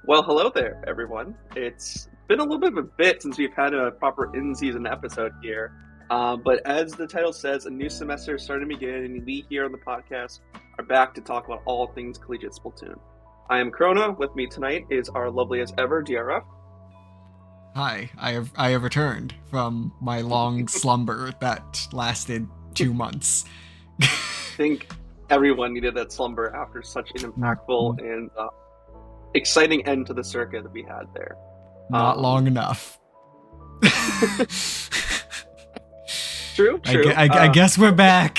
Well, hello there, everyone. It's been a little bit of a bit since we've had a proper in-season episode here. But as the title says, a new semester is starting to begin, and we here on the podcast are back to talk about all things collegiate Splatoon. I am Krona. With me tonight is our lovely as ever DRF. Hi, I have returned from my long slumber that lasted 2 months. I think everyone needed that slumber after such an impactful and exciting end to the circuit that we had there. Not long enough. True. I guess we're back.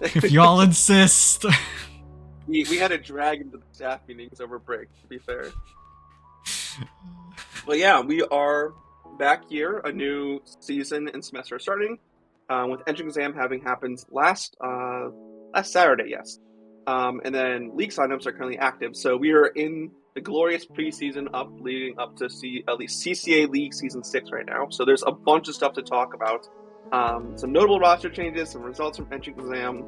If y'all insist. We had to drag into the staff meetings over break, to be fair. But yeah, we are back here. A new season and semester starting, with entrance exam having happened last Saturday, yes. And then league signups are currently active. So we are in the glorious preseason leading up to at least CCA League Season 6 right now. So there's a bunch of stuff to talk about. Some notable roster changes, some results from entrance exam,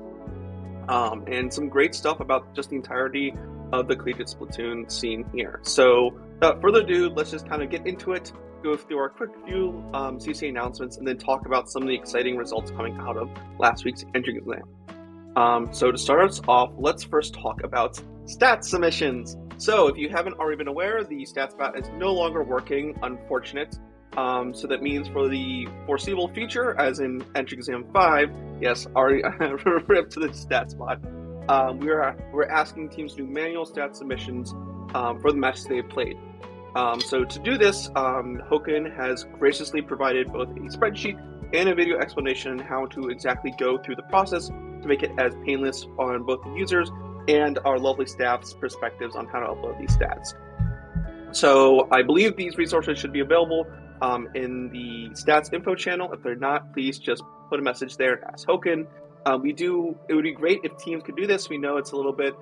and some great stuff about just the entirety of the collegiate Splatoon scene here. So without further ado, let's just kind of get into it, go through our quick few CCA announcements, and then talk about some of the exciting results coming out of last week's entrance exam. So to start us off, let's first talk about stats submissions. So if you haven't already been aware, the stats bot is no longer working, unfortunate. So that means for the foreseeable future, as in entrance exam 5, yes, already ripped to the stats bot, we're asking teams to do manual stat submissions for the matches they've played. So to do this, Hoken has graciously provided both a spreadsheet and a video explanation on how to exactly go through the process to make it as painless on both the users and our lovely staff's perspectives on how to upload these stats. So I believe these resources should be available in the stats info channel. If they're not, please just put a message there and ask Hoken. It would be great if teams could do this. We know it's a little bit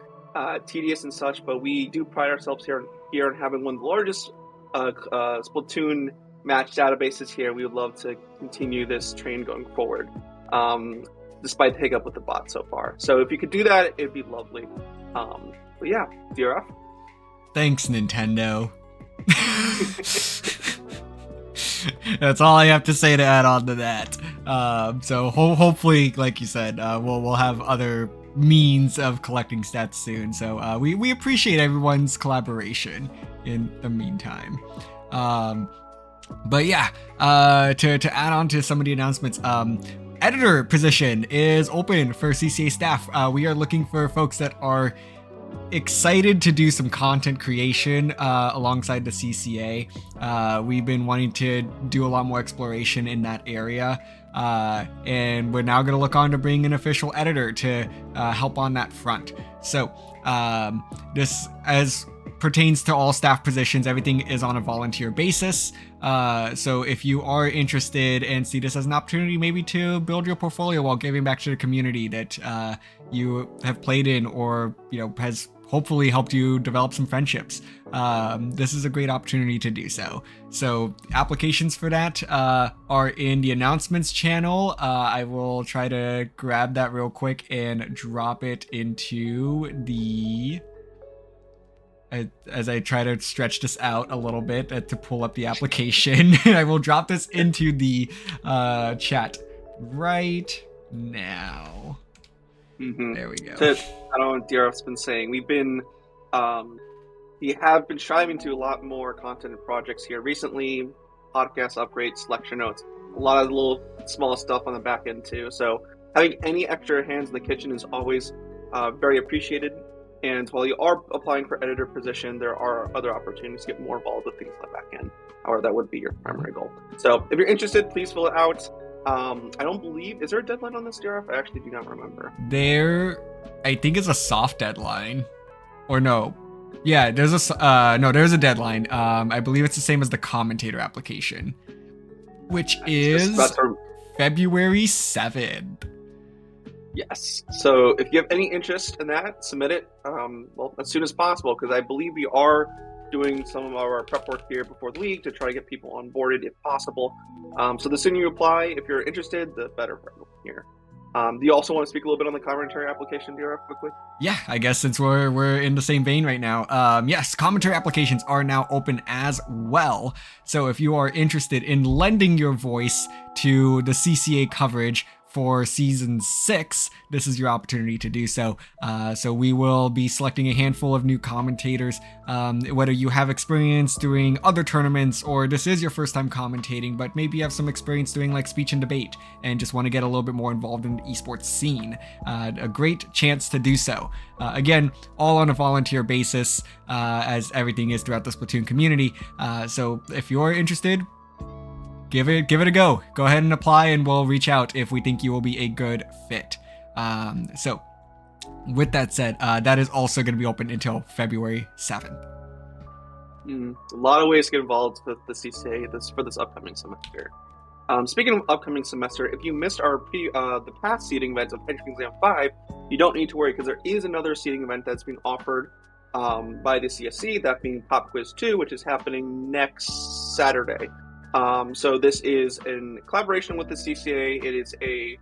tedious and such, but we do pride ourselves here on having one of the largest Splatoon match databases here. We would love to continue this train going forward, despite the hiccup with the bot so far. So if you could do that, it'd be lovely. But yeah, DRF. Thanks, Nintendo. That's all I have to say to add on to that. So hopefully, like you said, we'll have other means of collecting stats soon. So we appreciate everyone's collaboration in the meantime. But yeah, to add on to some of the announcements, editor position is open for CCA staff. We are looking for folks that are excited to do some content creation alongside the CCA. We've been wanting to do a lot more exploration in that area, and we're now going to look on to bring an official editor to help on that front. So this, as pertains to all staff positions, everything is on a volunteer basis. So if you are interested and see this as an opportunity maybe to build your portfolio while giving back to the community that you have played in, or has hopefully helped you develop some friendships, this is a great opportunity to do so. So applications for that are in the announcements channel. I will try to grab that real quick and drop it into the... As I try to stretch this out a little bit to pull up the application, I will drop this into the chat right now. Mm-hmm. There we go. I don't know what DRF's been saying. We have been striving to a lot more content and projects here recently. Podcast upgrades, lecture notes, a lot of little small stuff on the back end too. So having any extra hands in the kitchen is always very appreciated. And while you are applying for editor position, there are other opportunities to get more involved with things on the back end. However, that would be your primary goal. So if you're interested, please fill it out. I don't believe, is there a deadline on this, DRF? I actually do not remember. I think it's a soft deadline. Or no. Yeah, there's a deadline. I believe it's the same as the commentator application, which is February 7th. Yes. So if you have any interest in that, submit it as soon as possible, because I believe we are doing some of our prep work here before the league to try to get people onboarded if possible. So the sooner you apply, if you're interested, the better for everyone here. Do you also want to speak a little bit on the commentary application, DRF, quickly? Yeah, I guess since we're in the same vein right now, yes, commentary applications are now open as well. So if you are interested in lending your voice to the CCA coverage for season 6, this is your opportunity to do so. So we will be selecting a handful of new commentators, whether you have experience doing other tournaments or this is your first time commentating, but maybe you have some experience doing like speech and debate and just want to get a little bit more involved in the esports scene. A great chance to do so. Again, all on a volunteer basis, as everything is throughout the Splatoon community. So if you're interested, give it a go. Go ahead and apply, and we'll reach out if we think you will be a good fit. So, with that said, that is also going to be open until February 7th. A lot of ways to get involved with the CCA for this upcoming semester. Speaking of upcoming semester, if you missed the past seeding events of Entrance Exam 5, you don't need to worry because there is another seeding event that's being offered by the CSC, that being Pop Quiz 2, which is happening next Saturday. So this is in collaboration with the CCA. It is a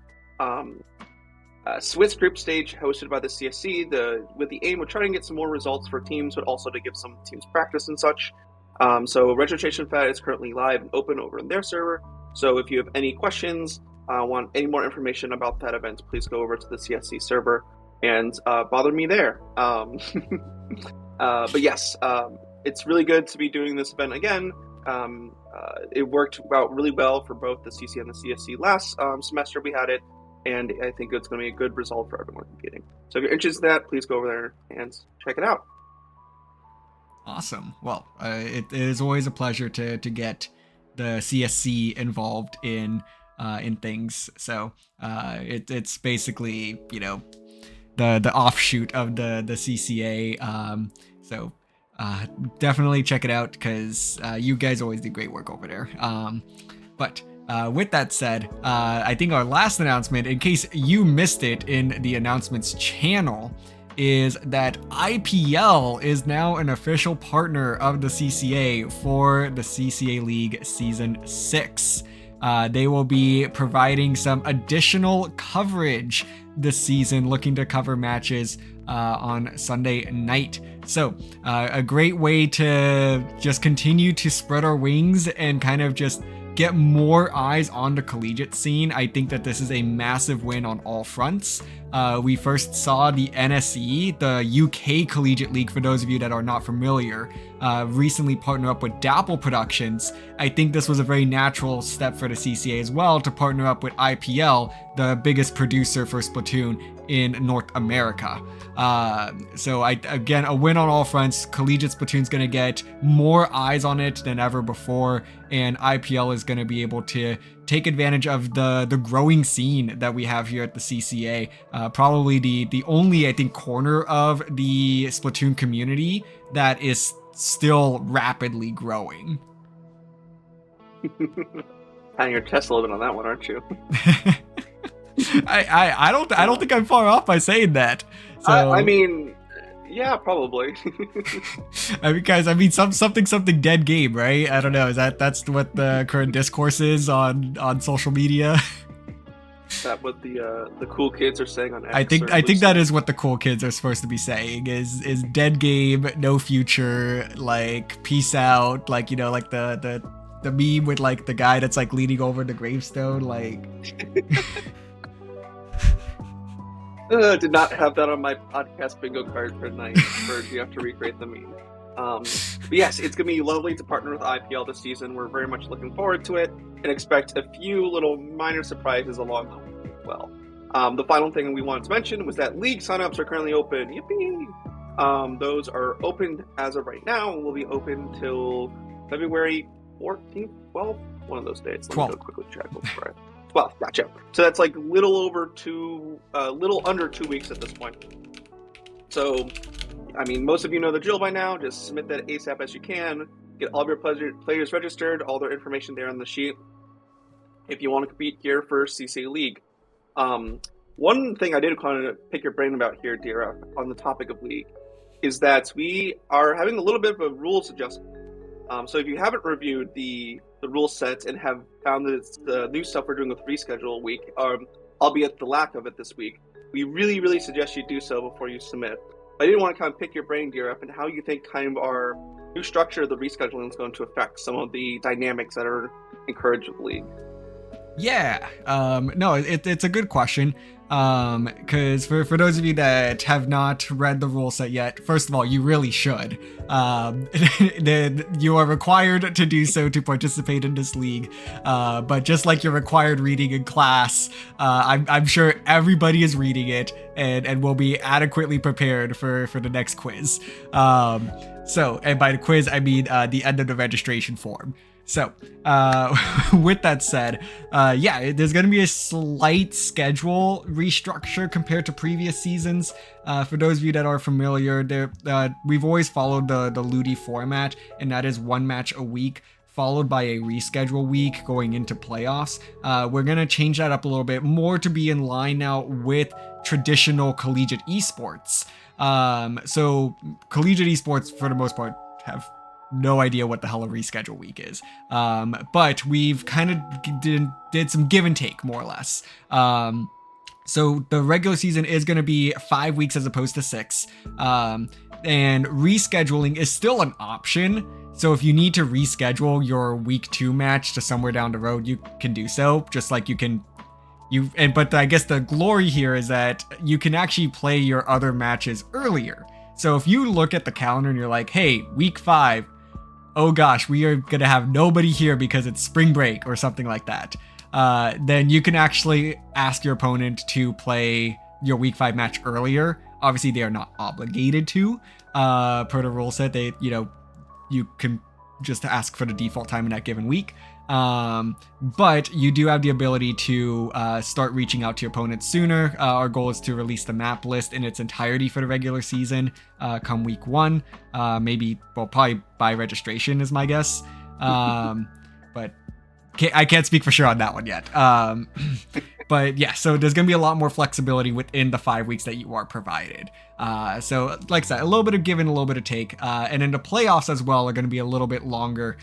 Swiss group stage hosted by the CSC, with the aim of trying to get some more results for teams, but also to give some teams practice and such. So registration for that is currently live and open over in their server. So if you have any questions, want any more information about that event, please go over to the CSC server and bother me there. But yes, it's really good to be doing this event again. It worked out really well for both the CC and the CSC last semester we had it, and I think it's going to be a good result for everyone competing. So if you're interested in that, please go over there and check it out. Awesome. Well, it is always a pleasure to get the CSC involved in things. So it's basically, you know, the offshoot of the CCA. So definitely check it out because you guys always do great work over there. But with that said, I think our last announcement, in case you missed it in the announcements channel, is that IPL is now an official partner of the CCA for the CCA League Season 6. They will be providing some additional coverage this season, looking to cover matches on Sunday night. So a great way to just continue to spread our wings and kind of just get more eyes on the collegiate scene. I think that this is a massive win on all fronts. We first saw the NSE, the UK Collegiate League, for those of you that are not familiar, recently partner up with Dapple Productions. I think this was a very natural step for the CCA as well to partner up with IPL, the biggest producer for Splatoon in North America. So again, a win on all fronts. Collegiate Splatoon's going to get more eyes on it than ever before, and IPL is going to be able to take advantage of the growing scene that we have here at the CCA. Probably the only, I think, corner of the Splatoon community that is still rapidly growing. Patting your chest a little bit on that one, aren't you? I don't think I'm far off by saying that. So I mean, yeah, probably. I mean, guys, something dead game, right? I don't know. That's what the current discourse is on social media? Is that what the cool kids are saying on X? I think that is what the cool kids are supposed to be saying is dead game, no future, like peace out, like, you know, like the meme with like the guy that's like leaning over the gravestone, like. Did not have that on my podcast bingo card for tonight. You have to recreate the meme. But yes, it's going to be lovely to partner with IPL this season. We're very much looking forward to it and expect a few little minor surprises along the way as well. The final thing we wanted to mention was that league signups are currently open. Yippee! Those are open as of right now and will be open till February 14th, 12th, one of those dates. Let me go quickly check. Right. Well, gotcha. So that's like little under 2 weeks at this point. So, I mean, most of you know the drill by now. Just submit that ASAP as you can. Get all of your players registered, all their information there on the sheet. If you want to compete here for CCA League. One thing I did kind of pick your brain about here, DRF, on the topic of League, is that we are having a little bit of a rules adjustment. So if you haven't reviewed the rule sets and have found that it's the new stuff we're doing with reschedule week, albeit the lack of it this week, we really, really suggest you do so before you submit. But I did want to kind of pick your brain, DRF, and how you think kind of our new structure of the rescheduling is going to affect some of the dynamics that are encouraged with the league. Yeah, no, it's a good question. Because for those of you that have not read the rule set yet, first of all, you really should. You are required to do so to participate in this league. But just like you're required reading in class, I'm sure everybody is reading it and will be adequately prepared for the next quiz. So, and by the quiz, I mean the end of the registration form. So, with that said, yeah, there's going to be a slight schedule restructure compared to previous seasons. For those of you that are familiar, we've always followed the Ludi format, and that is one match a week, followed by a reschedule week going into playoffs. We're going to change that up a little bit more to be in line now with traditional collegiate esports. So collegiate esports, for the most part, have no idea what the hell a reschedule week is. But we've kind of did some give and take, more or less. So the regular season is going to be 5 weeks as opposed to 6. And rescheduling is still an option. So if you need to reschedule your week 2 match to somewhere down the road, you can do so, just like you can. But I guess the glory here is that you can actually play your other matches earlier. So if you look at the calendar and you're like, hey, week 5, oh gosh, we are going to have nobody here because it's spring break or something like that, then you can actually ask your opponent to play your week 5 match earlier. Obviously, they are not obligated to, per the rule set. You can just ask for the default time in that given week. But you do have the ability to start reaching out to your opponents sooner. Our goal is to release the map list in its entirety for the regular season come week 1. Probably by registration is my guess. But I can't speak for sure on that one yet. But yeah, so there's going to be a lot more flexibility within the 5 weeks that you are provided. So like I said, a little bit of give and a little bit of take. And then the playoffs as well are going to be a little bit longer.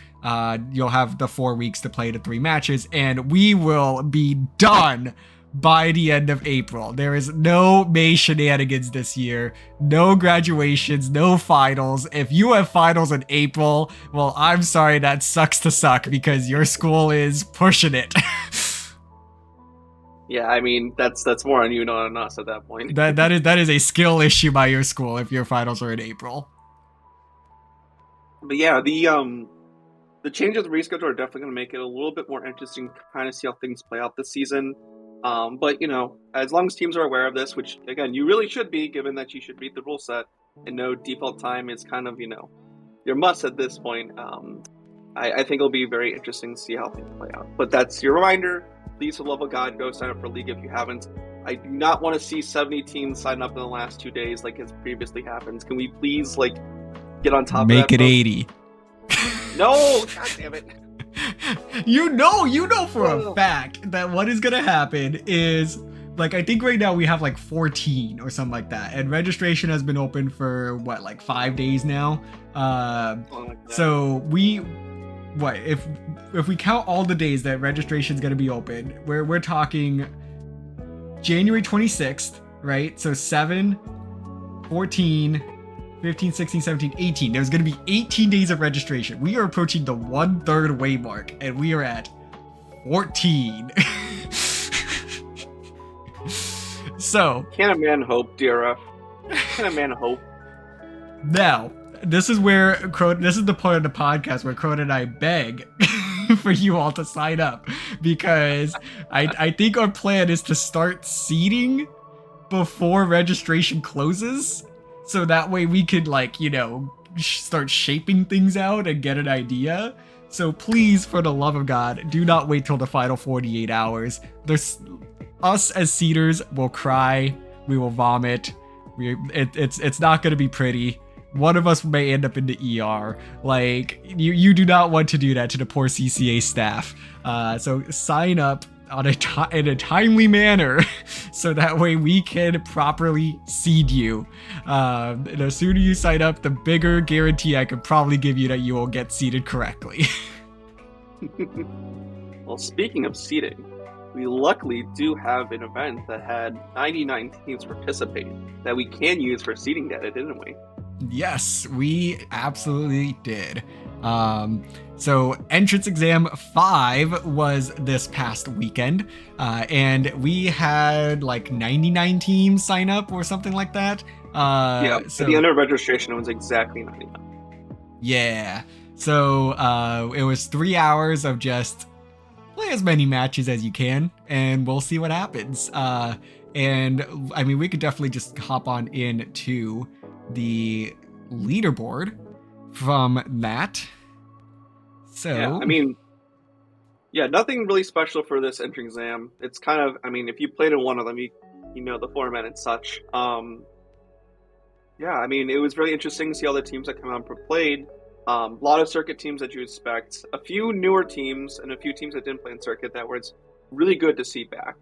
You'll have the 4 weeks to play the 3 matches, and we will be done by the end of April. There is no May shenanigans this year, no graduations, no finals. If you have finals in April, well, I'm sorry, that sucks to suck because your school is pushing it. Yeah, I mean, that's more on you, not on us at that point. That is a skill issue by your school if your finals are in April. But yeah, the changes of the reschedule are definitely going to make it a little bit more interesting to kind of see how things play out this season. But, as long as teams are aware of this, which, again, you really should be, given that you should read the rule set and know default time is kind of, your must at this point. I think it'll be very interesting to see how things play out. But that's your reminder. Please, for the love of God, go sign up for League if you haven't. I do not want to see 70 teams sign up in the last 2 days like has previously happened. Can we please, get on top of that? Make it 80. No! God damn it. You know for a fact that what is going to happen is, I think right now we have 14 or something like that. And registration has been open for, 5 days now? So if we count all the days that registration is going to be open, we're talking January 26th, right? So 7, 14, 15, 16, 17, 18. There's going to be 18 days of registration. We are approaching the 1/3 way mark, and we are at 14. So, can a man hope, DRF? Can a man hope? Now, this is the part of the podcast where Krona and I beg for you all to sign up, because I think our plan is to start seeding before registration closes, so that way we could start shaping things out and get an idea. So please, for the love of God, do not wait till the final 48 hours. Us as seeders will cry, we will vomit. It's not going to be pretty. One of us may end up in the ER. You do not want to do that to the poor CCA staff. So sign up in a timely manner, so that way we can properly seed you. And the sooner you sign up, the bigger guarantee I could probably give you that you will get seeded correctly. Well, speaking of seeding, we luckily do have an event that had 99 teams participate that we can use for seeding data, didn't we? Yes, we absolutely did. So entrance exam 5 was this past weekend, and we had like 99 teams sign up or something like that. So at the end of registration, it was exactly 99. Yeah. So it was 3 hours of just play as many matches as you can, and we'll see what happens. And I mean, we could definitely just hop on into the leaderboard from that. So yeah, I mean, yeah, nothing really special for this entry exam. It's kind of, I mean, if you played in one of them, you know the format and such. Yeah, I mean, it was really interesting to see all the teams that come out and played. A lot of circuit teams that you expect, a few newer teams, and a few teams that didn't play in circuit that was really good to see back.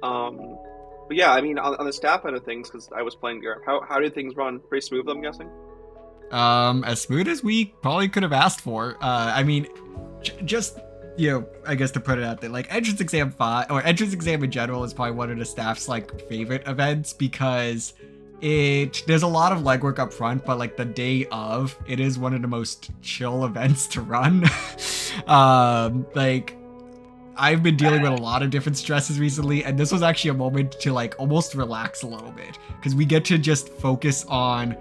But yeah, I mean, on the staff end of things, because I was playing DRF, how did things run? Pretty smooth, I'm guessing. as smooth as we probably could have asked for. I mean, just I guess to put it out there, like entrance exam 5 or entrance exam in general is probably one of the staff's like favorite events because there's a lot of legwork up front, but like the day of, it is one of the most chill events to run. Like I've been dealing with a lot of different stresses recently, and this was actually a moment to like almost relax a little bit because we get to just focus on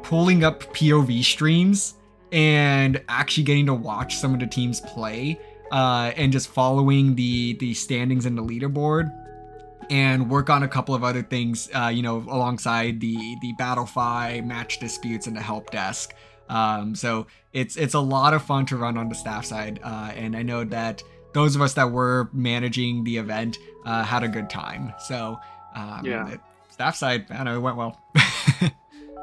pulling up POV streams and actually getting to watch some of the teams play, and just following the standings in the leaderboard and work on a couple of other things, alongside the Battlefy, match disputes, and the help desk. So it's a lot of fun to run on the staff side, and I know that those of us that were managing the event had a good time. So the staff side, I don't know, it went well.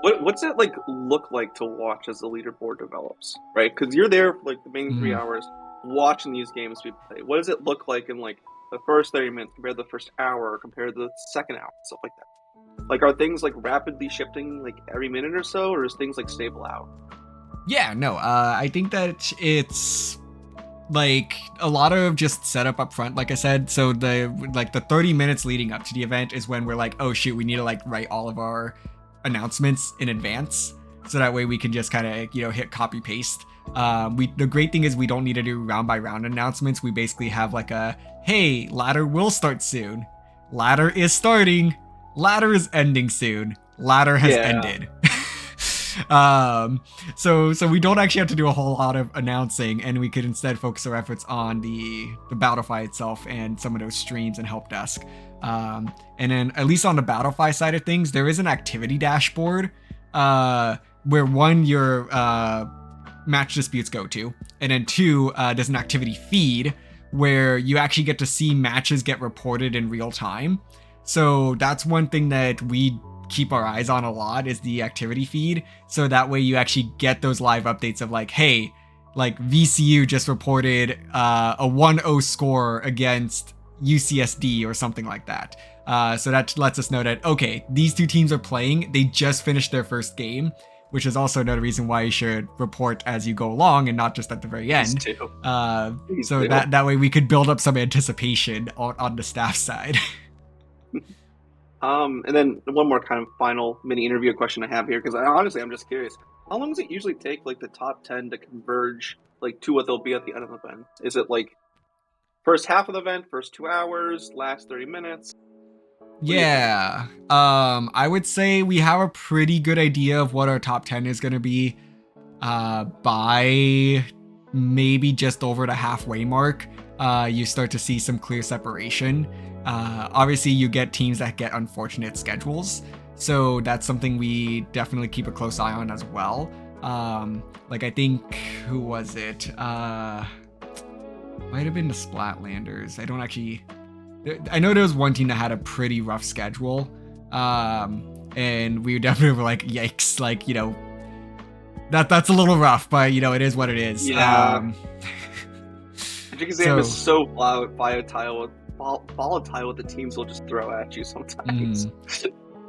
What's it like look like to watch as the leaderboard develops, right? Because you're there for like the main 3 hours watching these games be played. What does it look like in like the first 30 minutes compared to the first hour, compared to the second hour, stuff like that? Like, are things like rapidly shifting like every minute or so, or is things like stable out? Yeah, no, I think that it's like a lot of just setup up front, like I said. So the 30 minutes leading up to the event is when we're like, oh shoot, we need to like write all of our announcements in advance, so that way we can just kind of hit copy paste. The great thing is we don't need to do round by round announcements. We basically have like a, hey, ladder will start soon, ladder is starting, ladder is ending soon, ladder has ended. So we don't actually have to do a whole lot of announcing, and we could instead focus our efforts on the Battlefy itself and some of those streams and help desk. And then at least on the Battlefy side of things, there is an activity dashboard, where one, your match disputes go to, and then two, there's an activity feed where you actually get to see matches get reported in real time. So that's one thing that we keep our eyes on a lot, is the activity feed. So that way you actually get those live updates of like, hey, like VCU just reported a 1-0 score against UCSD or something like that. So that lets us know that, okay, these two teams are playing. They just finished their first game, which is also another reason why you should report as you go along and not just at the very end. So that way we could build up some anticipation on the staff side. And then one more kind of final mini interview question I have here, because honestly, I'm just curious. How long does it usually take like the top 10 to converge like to what they'll be at the end of the event? Is it like first half of the event, first 2 hours, last 30 minutes? Yeah. I would say we have a pretty good idea of what our top 10 is going to be by maybe just over the halfway mark. You start to see some clear separation. Obviously, you get teams that get unfortunate schedules, so that's something we definitely keep a close eye on as well. Like I think, who was it? Might have been the Splatlanders. I know there was one team that had a pretty rough schedule, and we definitely were like, yikes, like, that's a little rough, but it is what it is. Yeah. Exam is so volatile what the teams will just throw at you sometimes.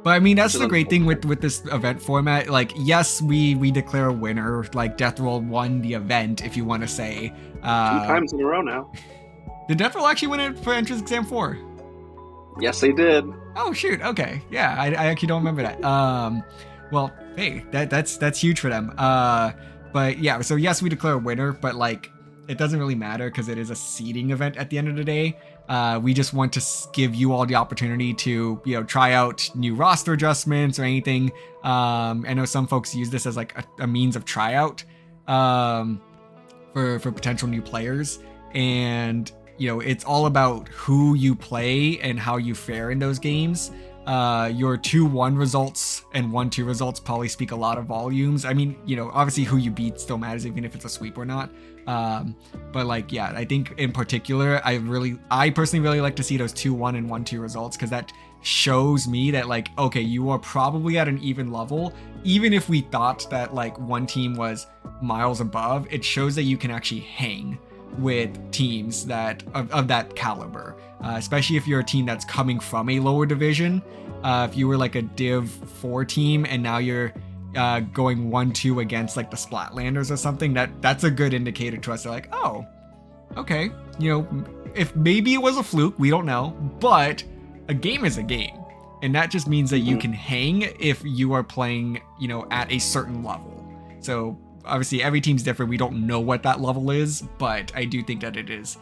But I mean, that's the great thing with this event format. Like, yes, we declare a winner, like Death Roll won the event, if you want to say. 2 times in a row now. Did Death Roll actually win it for entrance exam 4? Yes, they did. Oh shoot. Okay. Yeah, I actually don't remember that. Well, hey, that's huge for them. But yeah, so yes, we declare a winner, but like it doesn't really matter because it is a seeding event at the end of the day. We just want to give you all the opportunity to, try out new roster adjustments or anything. I know some folks use this as like a means of tryout for potential new players, and it's all about who you play and how you fare in those games. Your 2-1 results and 1-2 results probably speak a lot of volumes. I mean, obviously who you beat still matters, even if it's a sweep or not. But like, yeah, I think in particular, I personally really like to see those 2-1 and 1-2 results, because that shows me that like, okay, you are probably at an even level. Even if we thought that like one team was miles above, it shows that you can actually hang with teams that of that caliber, especially if you're a team that's coming from a lower division. If you were like a Div 4 team and now you're going 1-2 against like the Splatlanders or something, that's a good indicator to us. They're like, oh, okay, if maybe it was a fluke, we don't know, but a game is a game, and that just means that you can hang if you are playing, at a certain level. So obviously every team's different. We don't know what that level is, but I do think that it is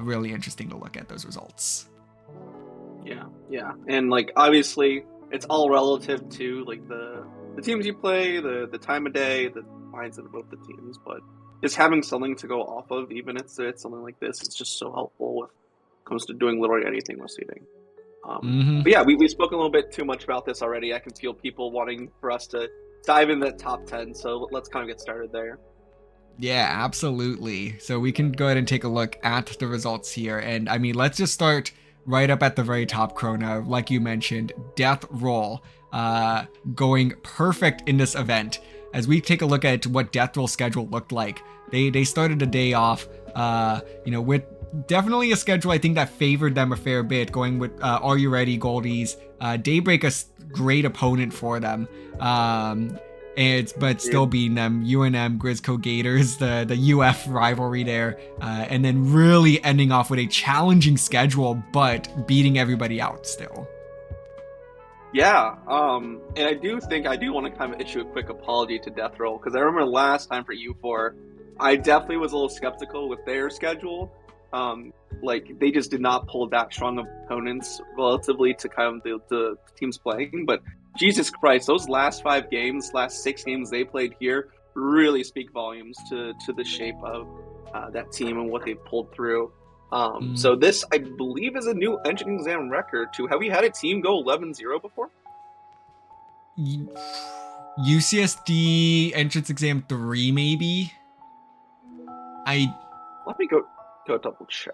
really interesting to look at those results. Yeah. And like, obviously it's all relative to like the teams you play, the time of day, the mindset of both the teams, but just having something to go off of, even if it's something like this, is just so helpful when it comes to doing literally anything with seeding. But yeah, we've spoken a little bit too much about this already. I can feel people wanting for us to dive in the top 10, so let's kind of get started there. Yeah, absolutely. So we can go ahead and take a look at the results here. And I mean, let's just start right up at the very top, Krona. Like you mentioned, Death Roll going perfect in this event. As we take a look at what Death Roll schedule looked like, they started the day off, with definitely a schedule I think that favored them a fair bit, going with Are You Ready, Goldies, Daybreak, a great opponent for them. But still beating them, UNM, Grizzco Gators, the UF rivalry there, and then really ending off with a challenging schedule, but beating everybody out still. Yeah, and I do want to kind of issue a quick apology to Death Roll, because I remember last time for U4, I definitely was a little skeptical with their schedule. Like, they just did not pull that strong of opponents relatively to kind of the teams playing, but Jesus Christ, those last 6 games they played here really speak volumes to the shape of that team and what they've pulled through. So this, I believe, is a new engine exam record too. Have we had a team go 11-0 before? UCSD entrance exam 3, maybe. Let me go double check.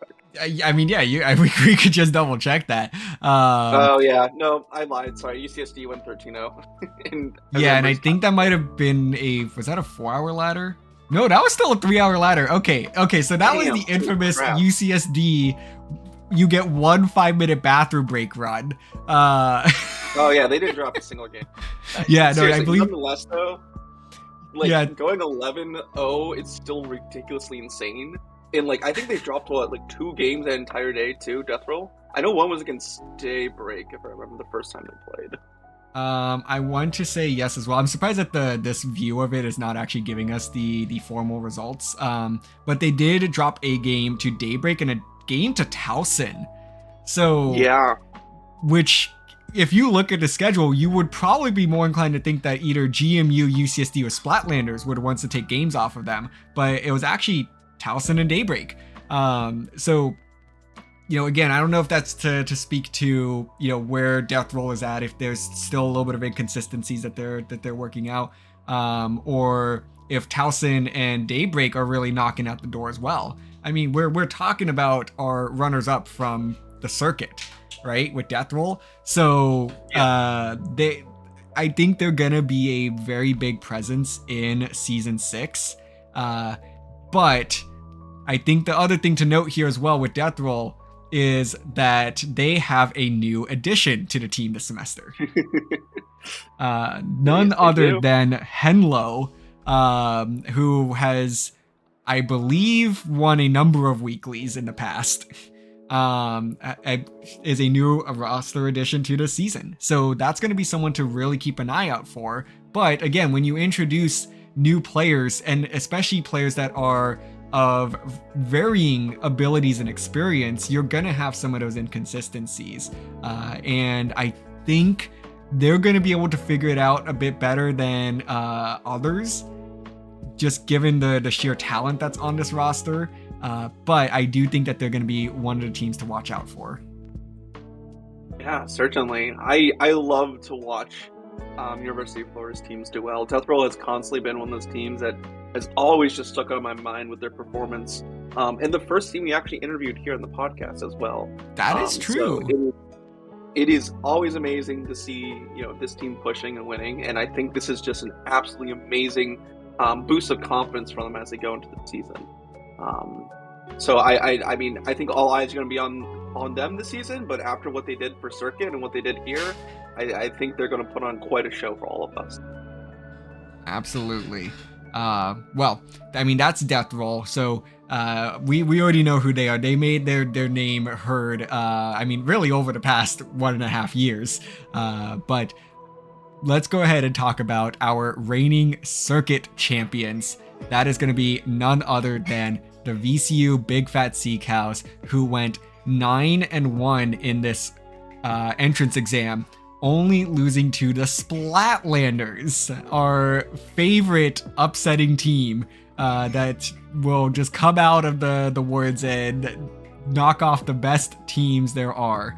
I mean, yeah, we could just double check that. Oh yeah, no, I lied. Sorry, UCSD went 13-0. And I think that might have been was that a 4-hour ladder? No, that was still a 3-hour ladder. Okay, so that was the infamous UCSD. You get 1 5-minute bathroom break run. Oh yeah, they didn't drop a single game. I believe. Nonetheless, though, going 11-0, it's still ridiculously insane. And like, I think they dropped 2 games that entire day too. Death Roll. I know one was against Daybreak, if I remember the first time they played. I want to say yes as well. I'm surprised that this view of it is not actually giving us the formal results. But they did drop a game to Daybreak and a game to Towson. So yeah, which, if you look at the schedule, you would probably be more inclined to think that either GMU, UCSD, or Splatlanders were the ones to take games off of them. But it was actually Towson and Daybreak. So, again, I don't know if that's to speak to, where Death Roll is at, if there's still a little bit of inconsistencies that they're working out, or if Towson and Daybreak are really knocking out the door as well. I mean, we're talking about our runners up from the circuit, right, with Death Roll. So I think they're gonna be a very big presence in season 6. But I think the other thing to note here as well with Death Roll is that they have a new addition to the team this semester. None other than Henlo, who has, I believe, won a number of weeklies in the past. is a new roster addition to the season. So that's going to be someone to really keep an eye out for. But again, when you introduce new players, and especially players that are of varying abilities and experience, you're going to have some of those inconsistencies. And I think they're going to be able to figure it out a bit better than others, just given the sheer talent that's on this roster. But I do think that they're going to be one of the teams to watch out for. Yeah, certainly. I love to watch University of Florida's teams do well. Death Roll has constantly been one of those teams that has always just stuck out of my mind with their performance. And the first team we actually interviewed here on the podcast as well. That is true. So it is always amazing to see this team pushing and winning, and I think this is just an absolutely amazing boost of confidence for them as they go into the season. So I mean, I think all eyes are going to be on them this season, but after what they did for Circuit and what they did here, I think they're going to put on quite a show for all of us. Absolutely. Well, I mean, that's Death Roll. So we already know who they are. They made their name heard, I mean, really over the past 1.5 years. But let's go ahead and talk about our reigning circuit champions. That is going to be none other than the VCU Big Fat Sea Cows, who went 9-1 in this entrance exam, only losing to the Splatlanders, our favorite upsetting team that will just come out of the woods and knock off the best teams there are.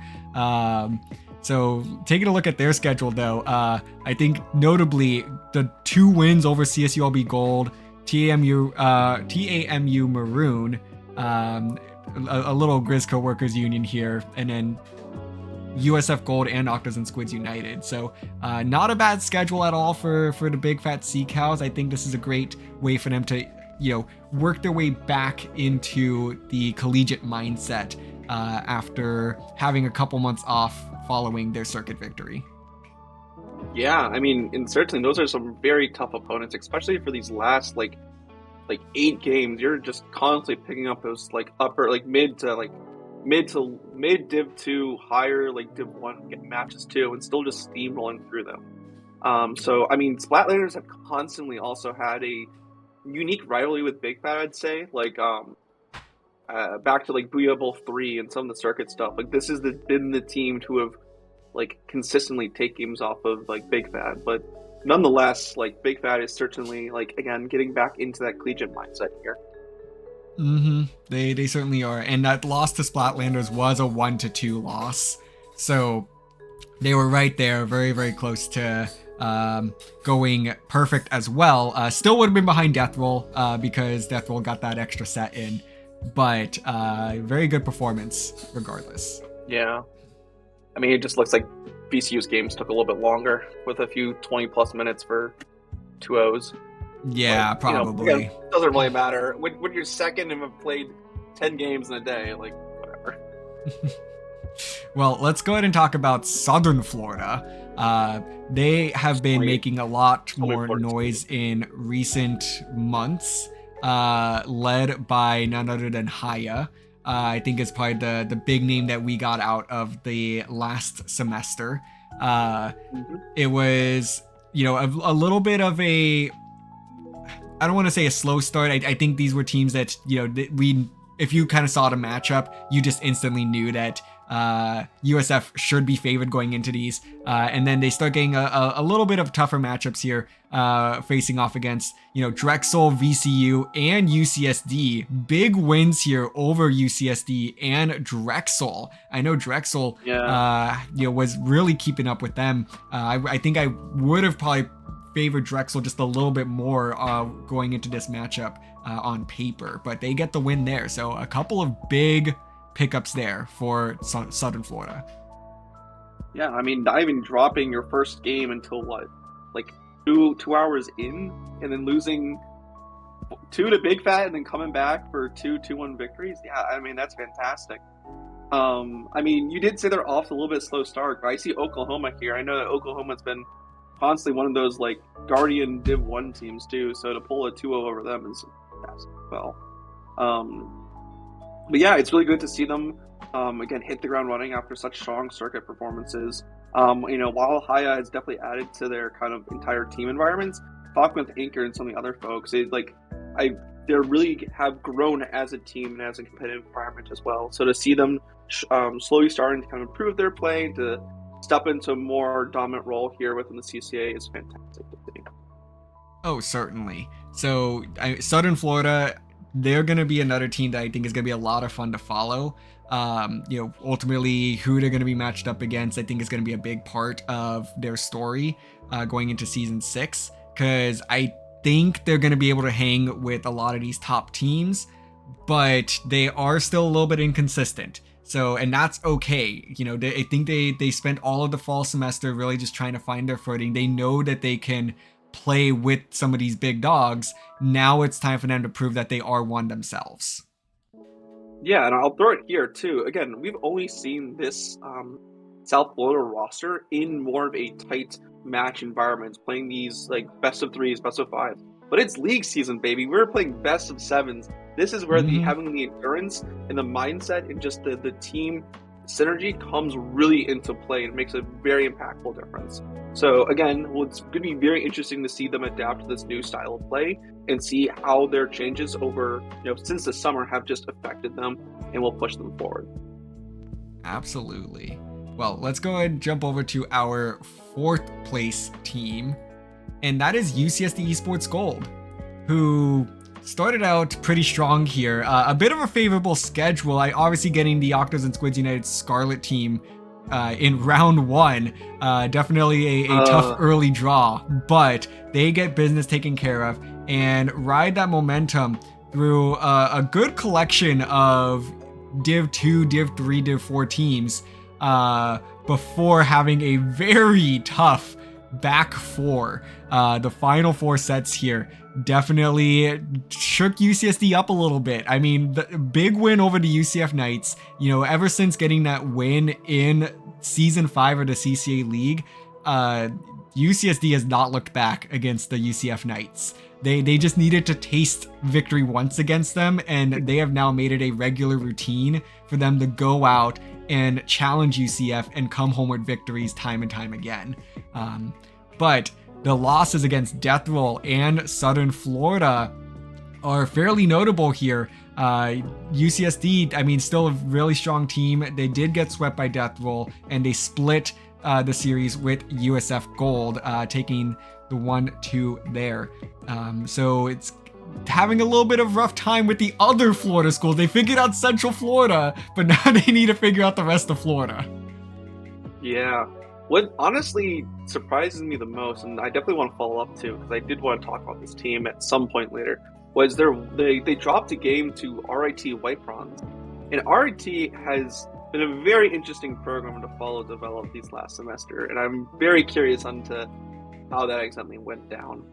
So taking a look at their schedule, though, I think notably the 2 wins over CSULB Gold, TAMU Maroon, a little Grizz Co-workers Union here, and then USF Gold and Octos and Squids United. So not a bad schedule at all for the Big Fat Sea Cows. I think this is a great way for them to work their way back into the collegiate mindset after having a couple months off following their circuit victory. Yeah, I mean, and certainly those are some very tough opponents, especially for these last like 8 games. You're just constantly picking up those upper mid Div 2, higher Div 1 matches too, and still just steamrolling through them. So I mean, Splatlanders have constantly also had a unique rivalry with Big Fat, I'd say. Back to Booyah Bowl 3 and some of the circuit stuff. This has been the team to have consistently take games off of Big Fat, but nonetheless, Big Fat is certainly again getting back into that collegiate mindset here. They certainly are, and that loss to Splatlanders was a 1-2 loss, so they were right there, very very close to going perfect as well. Still would have been behind Death Roll because Death Roll got that extra set in, but very good performance regardless. Yeah, I mean, it just looks like VCU's games took a little bit longer with a few 20+ minutes for 2-0s. Yeah, but, probably. Again, it doesn't really matter. When you're second and have played 10 games in a day, whatever. Well, let's go ahead and talk about Southern Florida. They have been making a lot more noise in recent months, led by none other than Haya. I think it's probably the big name that we got out of the last semester. It was, a little bit of a, I don't want to say a slow start. I think these were teams that, if you kind of saw the matchup, you just instantly knew that USF should be favored going into these. And then they start getting a little bit of tougher matchups here, facing off against, Drexel, VCU, and UCSD. Big wins here over UCSD and Drexel. I know Drexel, was really keeping up with them. I think I would have probably favored Drexel just a little bit more going into this matchup on paper, but they get the win there. So a couple of big pickups there for Southern Florida. Yeah, I mean, not even dropping your first game until what, 2 hours in, and then losing 2 to Big Fat, and then coming back for 2-1 victories. Yeah, I mean, that's fantastic. I mean, you did say they're off a little bit slow start, but I see Oklahoma here. I know that Oklahoma's been constantly one of those Guardian Div 1 teams too, so to pull a 2-0 over them is fantastic. Well, but yeah, it's really good to see them again, hit the ground running after such strong circuit performances. While Haya has definitely added to their kind of entire team environments, talking with Anchor and some of the other folks, they really have grown as a team and as a competitive environment as well. So to see them slowly starting to kind of improve their play, to step into a more dominant role here within the CCA is fantastic to see. Oh, certainly. So Southern Florida, they're going to be another team that I think is going to be a lot of fun to follow. Ultimately, who they're going to be matched up against, I think is going to be a big part of their story going into season 6, because I think they're going to be able to hang with a lot of these top teams, but they are still a little bit inconsistent. So, and that's okay. I think they spent all of the fall semester really just trying to find their footing. They know that they can play with some of these big dogs. Now it's time for them to prove that they are one themselves. Yeah, and I'll throw it here too. Again, we've only seen this South Florida roster in more of a tight match environment, playing these like best of 3s, best of 5s. But it's league season, baby. We're playing best of 7s. This is where the having the endurance and the mindset and just the team synergy comes really into play and makes a very impactful difference. So again, it's going to be very interesting to see them adapt to this new style of play and see how their changes over, since the summer have just affected them and will push them forward. Absolutely. Well, let's go ahead and jump over to our 4th place team, and that is UCSD Esports Gold, who started out pretty strong here. A bit of a favorable schedule. Obviously getting the Octos and Squids United Scarlet team in round 1. Definitely a tough early draw, but they get business taken care of and ride that momentum through a good collection of Div 2, Div 3, Div 4 teams before having a very tough back 4. The final 4 sets here definitely shook UCSD up a little bit. I mean, the big win over the UCF Knights, ever since getting that win in season 5 of the CCA League, UCSD has not looked back against the UCF Knights. They just needed to taste victory once against them, and they have now made it a regular routine for them to go out and challenge UCF and come home with victories time and time again. But the losses against Death Roll and Southern Florida are fairly notable here. UCSD, still a really strong team. They did get swept by Death Roll, and they split the series with USF Gold, taking the 1-2 there. So it's having a little bit of rough time with the other Florida schools. They figured out Central Florida, but now they need to figure out the rest of Florida. Yeah. What honestly surprises me the most, and I definitely want to follow up to, because I did want to talk about this team at some point later, was they dropped a game to RIT White Bronze. And RIT has been a very interesting program to follow develop these last semester, and I'm very curious onto how that exactly went down.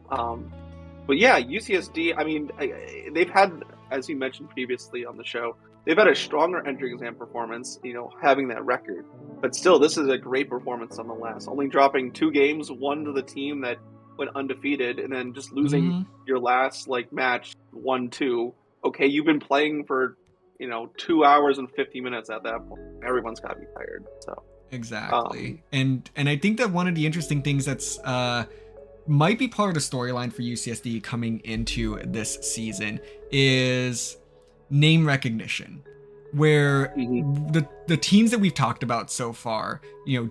But yeah, UCSD, they've had, as you mentioned previously on the show, they've had a stronger entry exam performance, having that record. But still, this is a great performance nonetheless. Only dropping 2 games, one to the team that went undefeated, and then just losing your last match 1-2. Okay, you've been playing for 2 hours and 50 minutes at that point. Everyone's got to be tired. So exactly, and I think that one of the interesting things that's might be part of the storyline for UCSD coming into this season is name recognition, where the teams that we've talked about so far,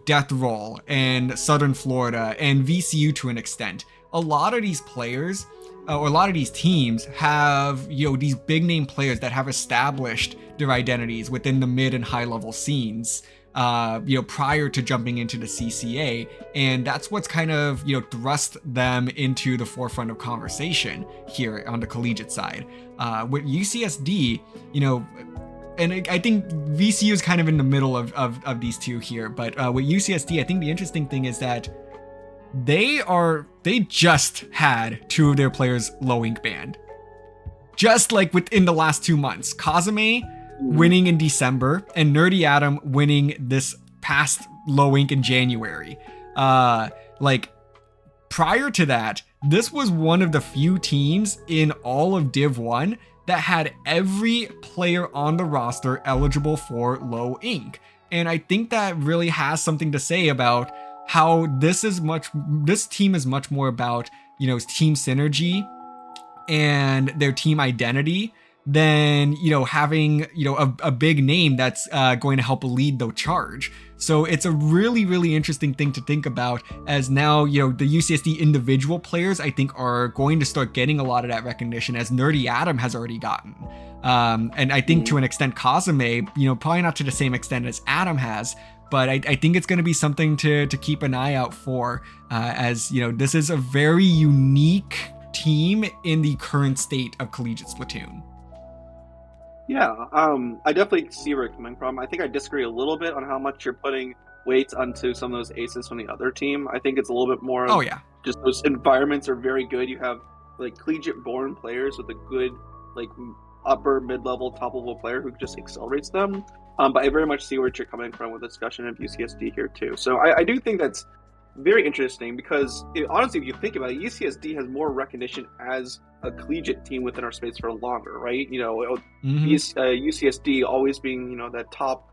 Death Roll and Southern Florida and VCU to an extent, a lot of these players or a lot of these teams have, these big name players that have established their identities within the mid and high level scenes, prior to jumping into the CCA. And that's what's kind of, thrust them into the forefront of conversation here on the collegiate side. With UCSD, and I think VCU is kind of in the middle of these two here, but with UCSD, I think the interesting thing is that they just had 2 of their players low ink banned. Just like within the last 2 months. Kazame winning in December and Nerdy Adam winning this past low ink in January. Prior to that, this was one of the few teams in all of Div 1 that had every player on the roster eligible for low ink. And I think that really has something to say about how this team is much more about, team synergy and their team identity than having a big name that's going to help lead the charge. So it's a really, really interesting thing to think about, as now the UCSD individual players I think are going to start getting a lot of that recognition, as Nerdy Adam has already gotten, and I think to an extent Kazame, probably not to the same extent as Adam has, but I think it's going to be something to keep an eye out for, as this is a very unique team in the current state of collegiate Splatoon. Yeah, I definitely see where you're coming from. I think I disagree a little bit on how much you're putting weight onto some of those aces from the other team. I think it's a little bit more just those environments are very good. You have like collegiate born players with a good like upper, mid-level, top-level player who just accelerates them. But I very much see where you're coming from with the discussion of UCSD here too. So I do think that's very interesting, because honestly, if you think about it, UCSD has more recognition as a collegiate team within our space for longer, right? UCSD always being, that top,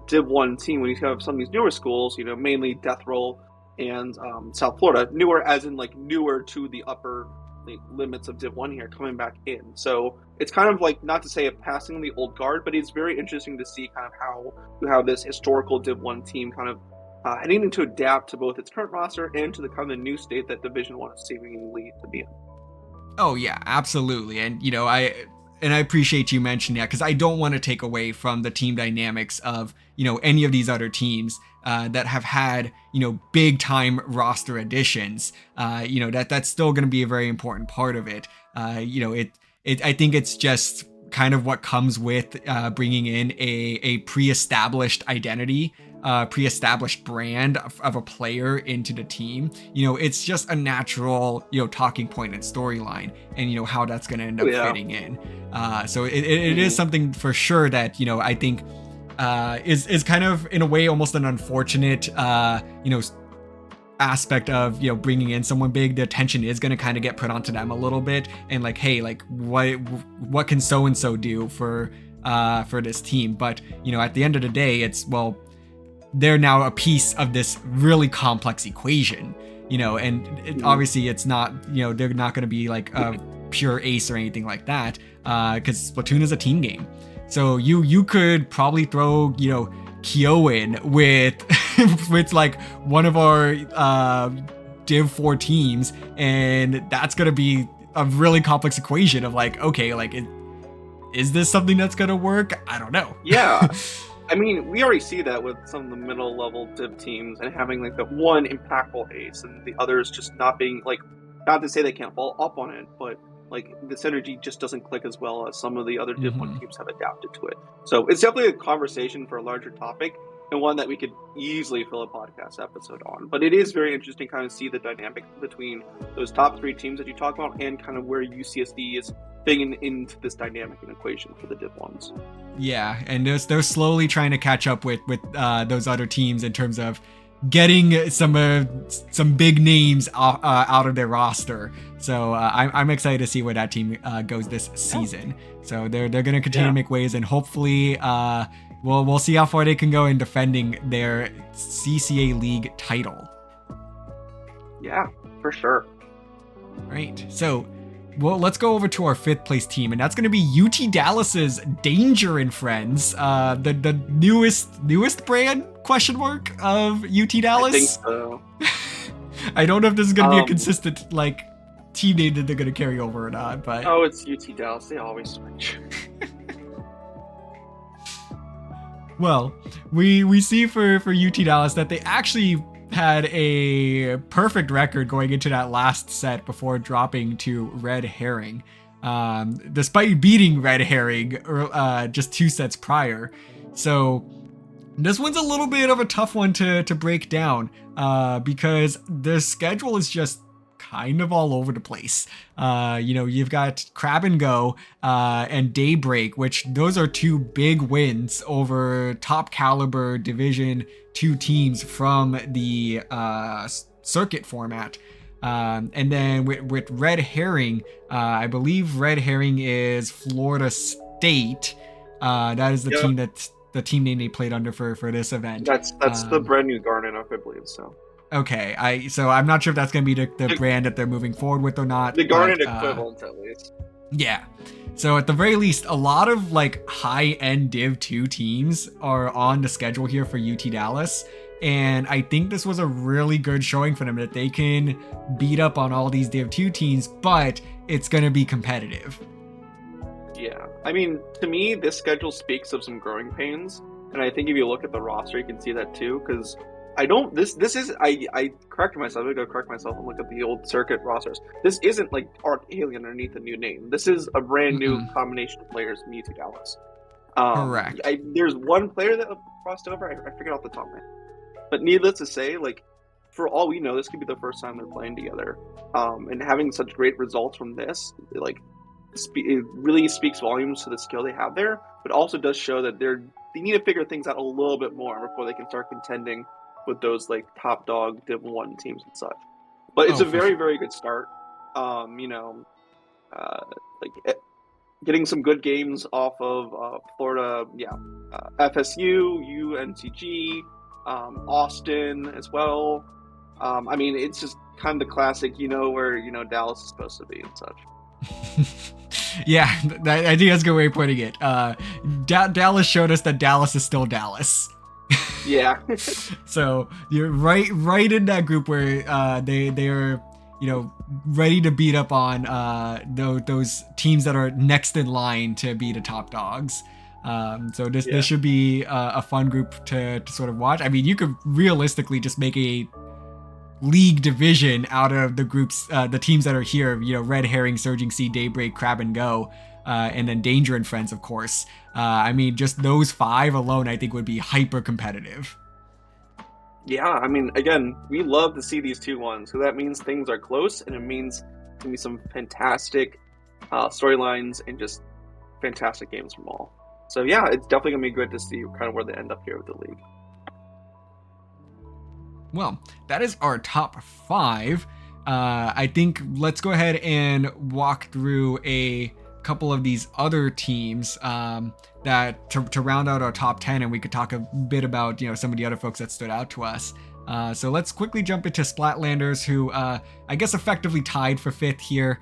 Div 1 team when you have some of these newer schools, mainly Death Roll and South Florida, newer as in like newer to the upper limits of Div 1 here, coming back in. So it's kind of like, not to say a passing the old guard, but it's very interesting to see kind of how you have this historical Div 1 team kind of needing to adapt to both its current roster and to the kind of new state that Division 1 is seemingly to be in. Oh yeah, absolutely. And I appreciate you mentioning that, because I don't want to take away from the team dynamics of any of these other teams that have had big time roster additions. That's still going to be a very important part of it. I think it's just kind of what comes with bringing in a pre-established identity, pre-established brand of a player into the team. It's just a natural talking point and storyline, and how that's going to end up fitting in. So it is something for sure that I think is kind of in a way almost an unfortunate aspect of bringing in someone big. The attention is going to kind of get put onto them a little bit, and like, hey, like what can so and so do for this team? But at the end of the day, it's, well, they're now a piece of this really complex equation, and obviously it's not, they're not going to be like a pure ace or anything like that, because Splatoon is a team game. So you could probably throw Kyo in with with like one of our Div 4 teams, and that's gonna be a really complex equation of like, okay, like is this something that's gonna work? I don't know. Yeah. I mean, we already see that with some of the middle level Div teams, and having like the one impactful ace and the others just not being like, not to say they can't fall up on it, but like the synergy just doesn't click as well as some of the other Div 1 teams have adapted to it. So it's definitely a conversation for a larger topic, and one that we could easily fill a podcast episode on. But it is very interesting kind of see the dynamic between those top three teams that you talk about, and kind of where UCSD is fitting into this dynamic and equation for the Div 1s. Yeah, and they're slowly trying to catch up with those other teams in terms of getting some big names out of their roster. So I'm excited to see where that team goes this season. So they're going to continue to make waves, and hopefully we'll see how far they can go in defending their CCA League title. Yeah, for sure. Right. So, well, let's go over to our 5th place team, and that's going to be UT Dallas's Danger and Friends, the newest brand ? Of UT Dallas. I think so. I don't know if this is going to be a consistent like team name that they're going to carry over or not, but it's UT Dallas. They always switch. Well, we see for UT Dallas that they actually had a perfect record going into that last set before dropping to Red Herring, despite beating Red Herring just 2 sets prior. So this one's a little bit of a tough one to break down, because the schedule is just kind of all over the place. You've got Crab and Go and Daybreak, which those are 2 big wins over top caliber Division 2 teams from the circuit format. And then with Red Herring, I believe Red Herring is Florida State. That is the Yep. team the team name they played under for this event. That's the brand new Garnet, I believe. So Okay, so I'm not sure if that's going to be the brand that they're moving forward with or not. the But Garnet equivalent, at least. yeah. So at the very least, a lot of like high-end Div 2 teams are on the schedule here for UT Dallas. And I think this was a really good showing for them that they can beat up on all these Div 2 teams, but it's going to be competitive. Yeah. I mean, to me, this schedule speaks of some growing pains. And I think if you look at the roster, you can see that too. Because I corrected myself. I gotta correct myself and look at the old circuit rosters. This isn't like Arc Alien underneath a new name. This is a brand new combination of players from UT Dallas. Correct. There's one player that crossed over. I forget off the top of my head. But needless to say, like, for all we know, this could be the first time they're playing together. And having such great results from this, like, it really speaks volumes to the skill they have there, but also does show that they need to figure things out a little bit more before they can start contending with those like top dog Div 1 teams and such. But it's a very, very good start. You know, like getting some good games off of Florida, FSU, UNCG, Austin as well. I mean, it's just kind of the classic, where Dallas is supposed to be and such. Yeah, I think that's a good way of putting it. Dallas showed us that Dallas is still Dallas. Yeah. So you're right in that group where they are ready to beat up on those teams that are next in line to be the top dogs. So this should be a fun group to sort of watch. I mean, you could realistically just make a league division out of the groups, the teams that are here, Red Herring, Surging Sea, Daybreak, Crab and Go, and then Danger and Friends, of course. I mean, just those 5 alone, I think would be hyper competitive. Yeah, I mean, again, we love to see these 2-1s, so that means things are close, and it means it's going to be some fantastic storylines and just fantastic games from all. So yeah, it's definitely going to be good to see kind of where they end up here with the league. Well, that is our top 5. I think let's go ahead and walk through a couple of these other teams that to round out our top 10, and we could talk a bit about some of the other folks that stood out to us. So let's quickly jump into Splatlanders, who I guess effectively tied for 5th here,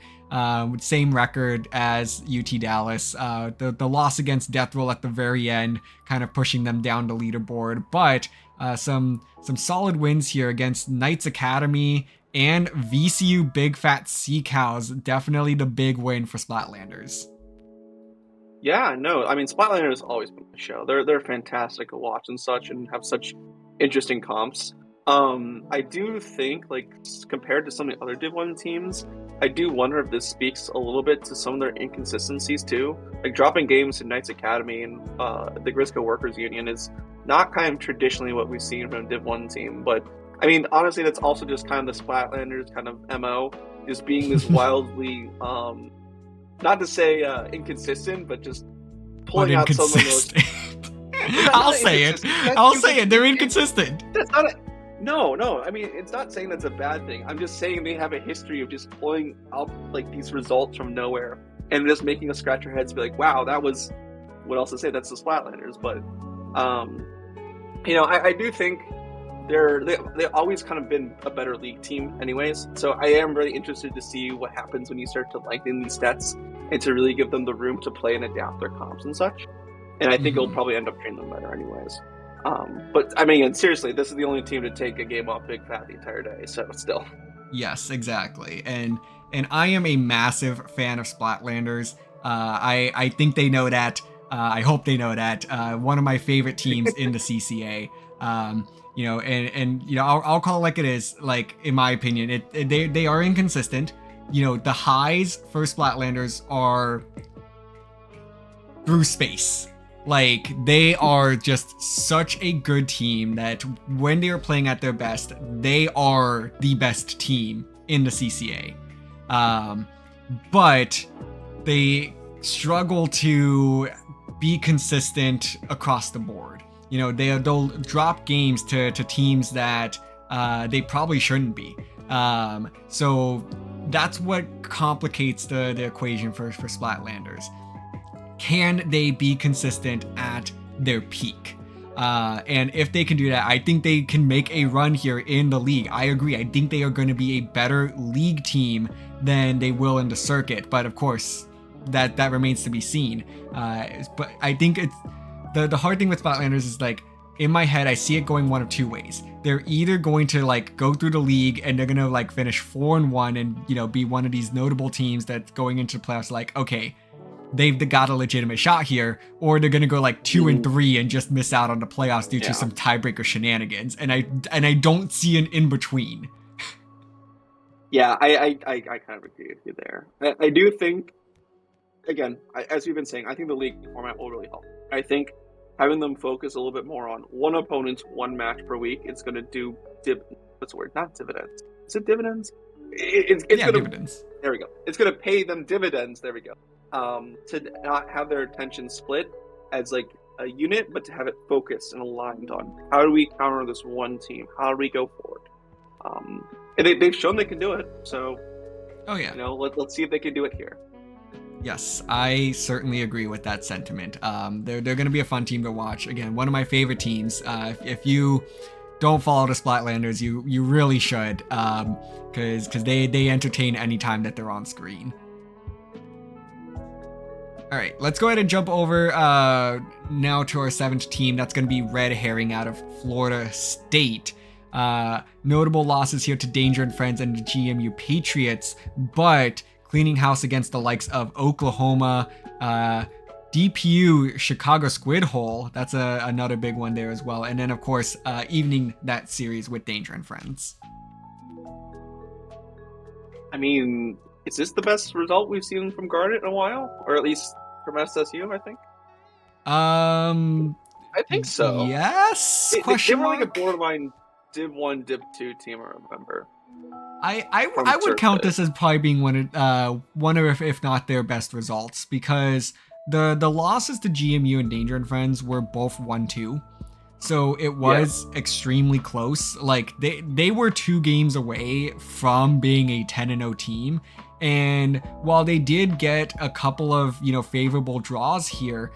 with same record as UT Dallas. The loss against Death Roll at the very end kind of pushing them down the leaderboard, but some solid wins here against Knights Academy and VCU Big Fat Sea Cows. Definitely the big win for Splatlanders. Yeah, no, I mean, Splatlanders always been a show. They're fantastic to watch and such, and have such interesting comps. I do think, like, compared to some of the other Div 1 teams, I do wonder if this speaks a little bit to some of their inconsistencies too. Like, dropping games to Knights Academy and the Grisco Workers Union is not kind of traditionally what we've seen from a Div 1 team, but I mean, honestly, that's also just kind of the Splatlanders kind of MO, just being this wildly, not to say inconsistent, but just pulling out some of those. I'll say it. They're inconsistent. That's not No. I mean, it's not saying that's a bad thing. I'm just saying they have a history of just pulling out like these results from nowhere and just making us scratch our heads and be like, wow, that was, what else to say? That's the Splatlanders. But, I do think they've always kind of been a better league team anyways. So I am really interested to see what happens when you start to lengthen these stats and to really give them the room to play and adapt their comps and such. And I think it'll probably end up treating them better anyways. But I mean, seriously, this is the only team to take a game off Big Fat the entire day. So still. Yes, exactly. And I am a massive fan of Splatlanders. I think they know that. I hope they know that. One of my favorite teams in the CCA. I'll call it like it is. Like, in my opinion, they are inconsistent. The highs for Splatlanders are through space. Like, they are just such a good team that when they are playing at their best, they are the best team in the CCA. But they struggle to be consistent across the board. They'll drop games to teams that they probably shouldn't be. So that's what complicates the equation for Splatlanders. Can they be consistent at their peak? And if they can do that, I think they can make a run here in the league. I agree. I think they are going to be a better league team than they will in the circuit. But of course, that remains to be seen. But I think it's the hard thing with Splatlanders is like, in my head, I see it going one of two ways. They're either going to like go through the league and they're going to like finish 4-1 and, be one of these notable teams that's going into the playoffs like, okay, they've got a legitimate shot here, or they're gonna go like 2-3 and just miss out on the playoffs due to some tiebreaker shenanigans. And I don't see an in between. Yeah, I kind of agree with you there. I do think, again, as we've been saying, I think the league format will really help. I think having them focus a little bit more on one opponent, one match per week, it's going to do what's the word? Not dividends. Is it dividends? It's gonna, dividends. There we go. It's going to pay them dividends. There we go. To not have their attention split as like a unit, but to have it focused and aligned on how do we counter this one team? How do we go forward? And they've shown they can do it. So, let's see if they can do it here. Yes, I certainly agree with that sentiment. They're going to be a fun team to watch. Again, one of my favorite teams. If you don't follow the Splatlanders, you really should, because they entertain anytime that they're on screen. All right, let's go ahead and jump over now to our seventh team. That's going to be Red Herring out of Florida State. Notable losses here to Danger and Friends and the GMU Patriots, but cleaning house against the likes of Oklahoma, DPU, Chicago Squid Hole. That's another big one there as well. And then, of course, evening that series with Danger and Friends. I mean, is this the best result we've seen from Garnet in a while? Or at least from SSU, I think? I think so. Yes? They were like a borderline Div 1, Div 2 team, I remember. I would count this as probably being one of, if not their best results, because the losses to GMU and Danger and Friends were both 1-2. So it was extremely close. Like they were 2 games away from being a 10-0 team. And while they did get a couple of, favorable draws here,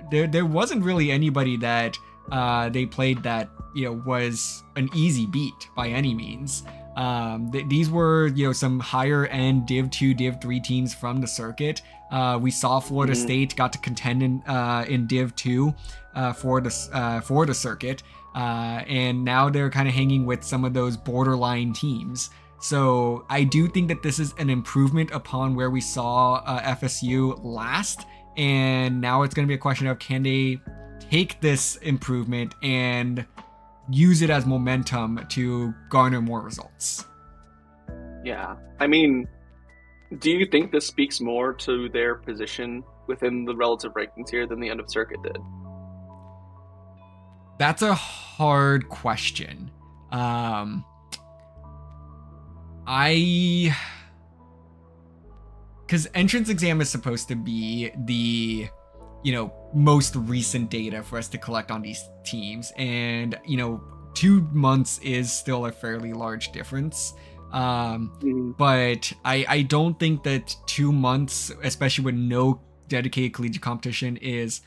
there wasn't really anybody that they played that, was an easy beat by any means. These were, some higher end Div 2, Div 3 teams from the circuit. We saw Florida State got to contend in Div 2 for the circuit, and now they're kind of hanging with some of those borderline teams. So I do think that this is an improvement upon where we saw FSU last, and now it's going to be a question of can they take this improvement and use it as momentum to garner more results. Yeah. I mean, do you think this speaks more to their position within the relative rankings here than the end of circuit did? That's a hard question. Because entrance exam is supposed to be the most recent data for us to collect on these teams, and 2 months is still a fairly large difference. But I don't think that 2 months, especially with no dedicated collegiate competition, is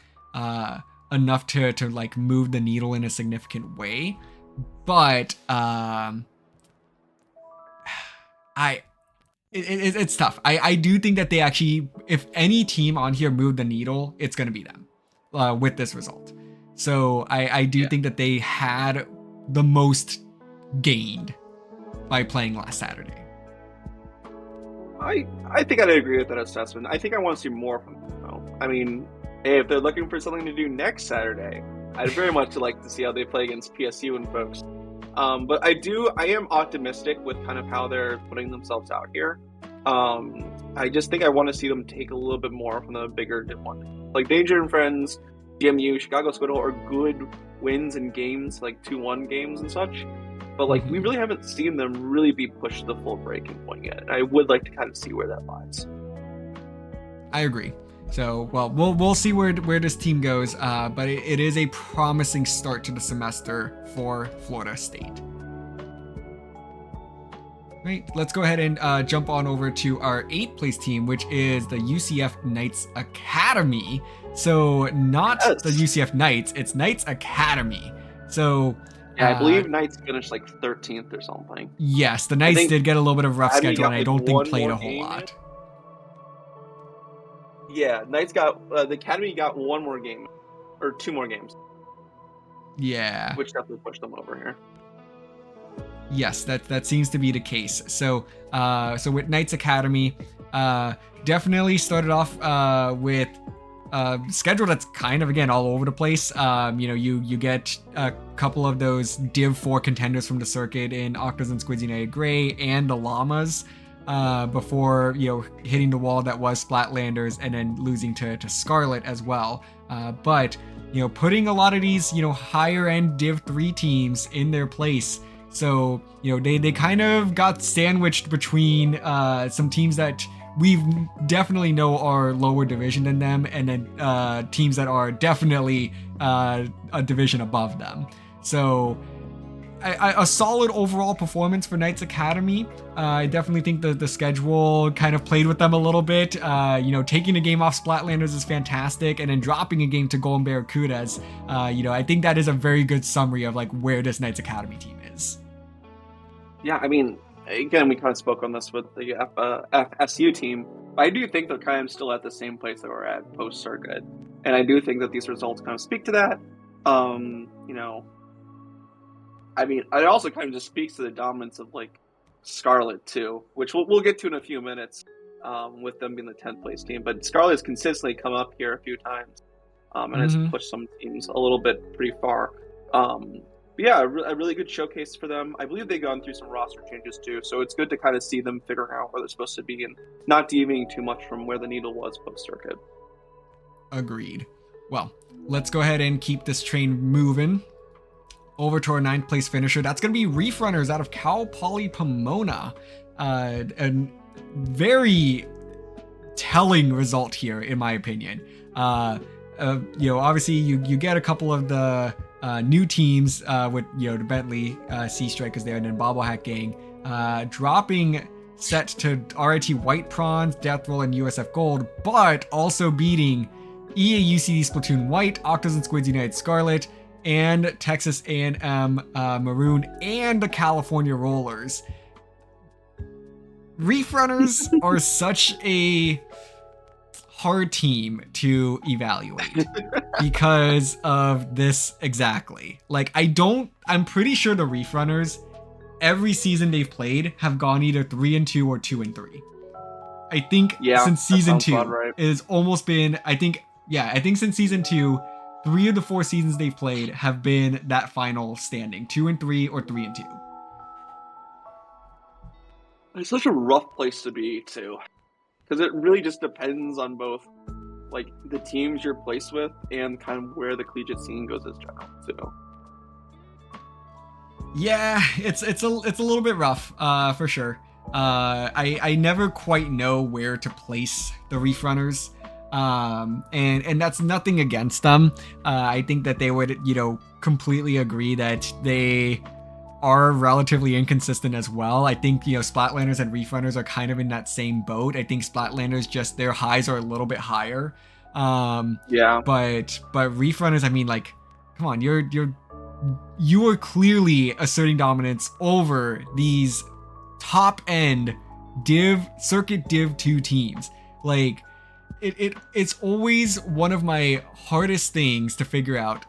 enough to like move the needle in a significant way. But it's tough. I do think that they actually, if any team on here moved the needle, it's going to be them with this result. So I do think that they had the most gained by playing last Saturday. I think I'd agree with that assessment. I think I want to see more from them, though. I mean, if they're looking for something to do next Saturday, I'd very much like to see how they play against PSU and folks. But I am optimistic with kind of how they're putting themselves out here. I just think I want to see them take a little bit more from the bigger one. Like Danger and Friends, GMU, Chicago Squid Hole are good wins in games, like 2-1 games and such. But like we really haven't seen them really be pushed to the full breaking point yet. I would like to kind of see where that lies. I agree. So, well, we'll see where this team goes, but it is a promising start to the semester for Florida State. Right, let's go ahead and jump on over to our 8th place team, which is the UCF Knights Academy. So not the UCF Knights, it's Knights Academy. So yeah, I believe Knights finished like 13th or something. Yes, the Knights did get a little bit of rough schedule, and I don't think played a whole lot. Yeah, Knights got the Academy got one more game, or 2 more games. Yeah, which definitely pushed them over here. Yes, that seems to be the case. So with Knights Academy, definitely started off with a schedule that's kind of again all over the place. You get a couple of those Div 4 contenders from the circuit in Octos and Squids United Grey and the Llamas. Before hitting the wall that was Splatlanders and then losing to Scarlet as well. But putting a lot of these higher end Div 3 teams in their place. So they kind of got sandwiched between some teams that we definitely know are lower division than them, and then teams that are definitely a division above them. So a solid overall performance for Knights Academy. I definitely think the schedule kind of played with them a little bit. Taking a game off Splatlanders is fantastic, and then dropping a game to Golden Barracudas. I think that is a very good summary of like where this Knights Academy team is. Yeah, I mean, again, we kind of spoke on this with the FSU team, but I do think they're kind of still at the same place they were at post-circuit, and I do think that these results kind of speak to that. I mean, it also kind of just speaks to the dominance of like Scarlet too, which we'll get to in a few minutes, with them being the 10th place team. But Scarlet has consistently come up here a few times, and has pushed some teams a little bit pretty far. But yeah, a really good showcase for them. I believe they've gone through some roster changes too, so it's good to kind of see them figure out where they're supposed to be and not deviating too much from where the needle was post-circuit. Agreed. Well, let's go ahead and keep this train moving over to our 9th place finisher. That's going to be Reef Runners out of Cal Poly Pomona. A very telling result here, in my opinion. Obviously you get a couple of the new teams with the Bentley Sea Strikers there, and then Bobblehat Gang dropping set to RIT White Prawns, Death Roll, and USF Gold, but also beating EA UCD Splatoon White, Octos and Squids United Scarlet, and Texas A&M Maroon, and the California Rollers. Reef Runners are such a hard team to evaluate because of this exactly. Like, I'm pretty sure the Reef Runners, every season they've played, have gone either 3-2 or 2-3. I think since season 2 right. It has almost been, I think since season 2, 3 of the 4 seasons they've played have been that final standing, 2-3 or 3-2. It's such a rough place to be too, because it really just depends on both like the teams you're placed with and kind of where the collegiate scene goes as general too. Yeah, it's a little bit rough, for sure. I never quite know where to place the Reef Runners. And that's nothing against them. I think that they would, completely agree that they are relatively inconsistent as well. I think, Splatlanders and Reef Runners are kind of in that same boat. I think Splatlanders, just their highs are a little bit higher. But Reef Runners, I mean, like, come on, you are clearly asserting dominance over these top end circuit Div 2 teams. Like, it's always one of my hardest things to figure out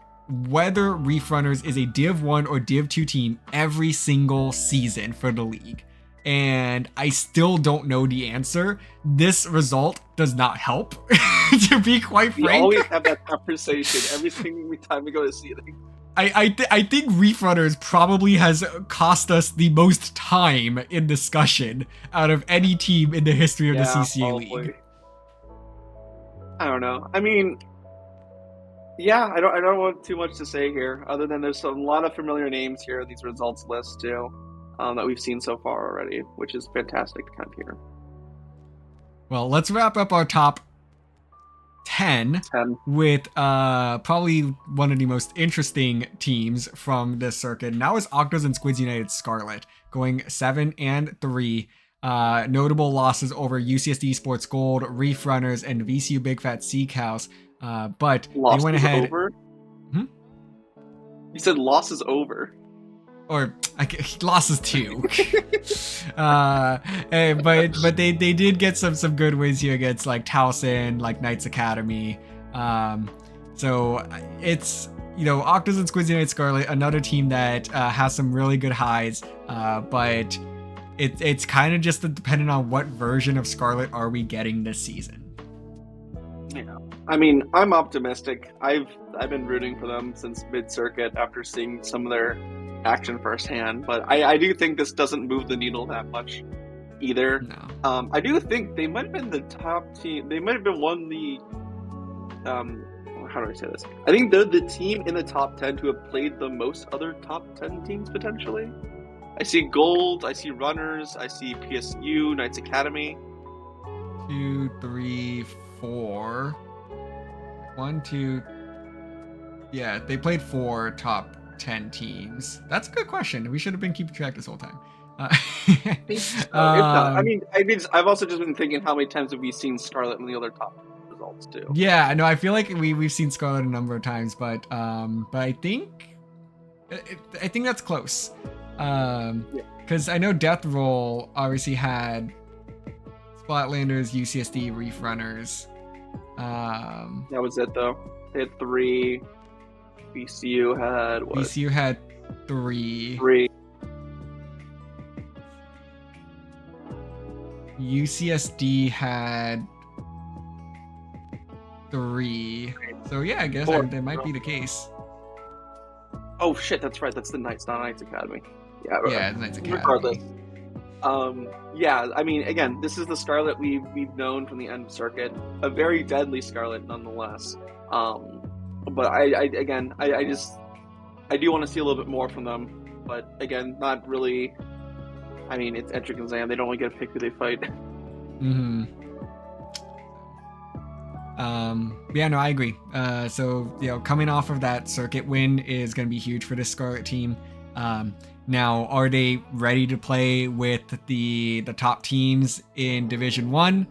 whether Reef Runners is a Div 1 or Div 2 team every single season for the league. And I still don't know the answer. This result does not help, to be quite frank. We always have that conversation every single time we go to season. I think Reef Runners probably has cost us the most time in discussion out of any team in the history of the CCA League. I don't know. I mean, yeah, I don't want too much to say here, other than there's a lot of familiar names here in these results lists too, that we've seen so far already, which is fantastic to kind of hear. Well, let's wrap up our top 10 with probably one of the most interesting teams from this circuit. Now is Octos and Squids United Scarlet. going 7-3. Notable losses over UCSD Sports Gold, Reef Runners, and VCU Big Fat Sea Cows. But they went Losses ahead. over? You said losses over. Or losses too. But they did get some good wins here against like Towson, like Knights Academy. So it's, you know, Octos and Squidzy Knight Scarlet, another team that has some really good highs, but it's kind of just dependent on what version of Scarlet are we getting this season. Yeah, I mean, I'm optimistic. I've been rooting for them since mid-circuit after seeing some of their action firsthand, but I do think this doesn't move the needle that much either. No. I do think they might have been the top team. They might have been one of the how do I say this? I think they're the team in the top 10 to have played the most other top 10 teams potentially. I see Gold, I see Runners, I see PSU, Knights Academy. 2, 3, 4. 1, 2. Yeah, they played 4 top 10 teams. That's a good question. We should have been keeping track this whole time. I mean, I've also just been thinking how many times have we seen Scarlet in the other top results too. Yeah, no, I feel like we've seen Scarlet a number of times, but I think that's close. Because I know Death Roll obviously had Splatlanders, UCSD, Reef Runners. That was it though. They had 3. VCU had what? VCU had 3. 3. UCSD had 3. So yeah, I guess 4. that might be the case. Oh shit, that's right. That's the Knights, not Knights Academy. Yeah, right. Yeah, the Knights Academy. Regardless. Yeah, I mean, again, this is the Scarlet we've known from the end of circuit. A very deadly Scarlet, nonetheless. But I do want to see a little bit more from them. But again, not really. I mean, it's Entric and Zam. They don't really get to pick who they fight. Mm-hmm. Yeah, no, I agree. So, you know, coming off of that circuit win is going to be huge for this Scarlet team. Now, are they ready to play with the top teams in Division 1?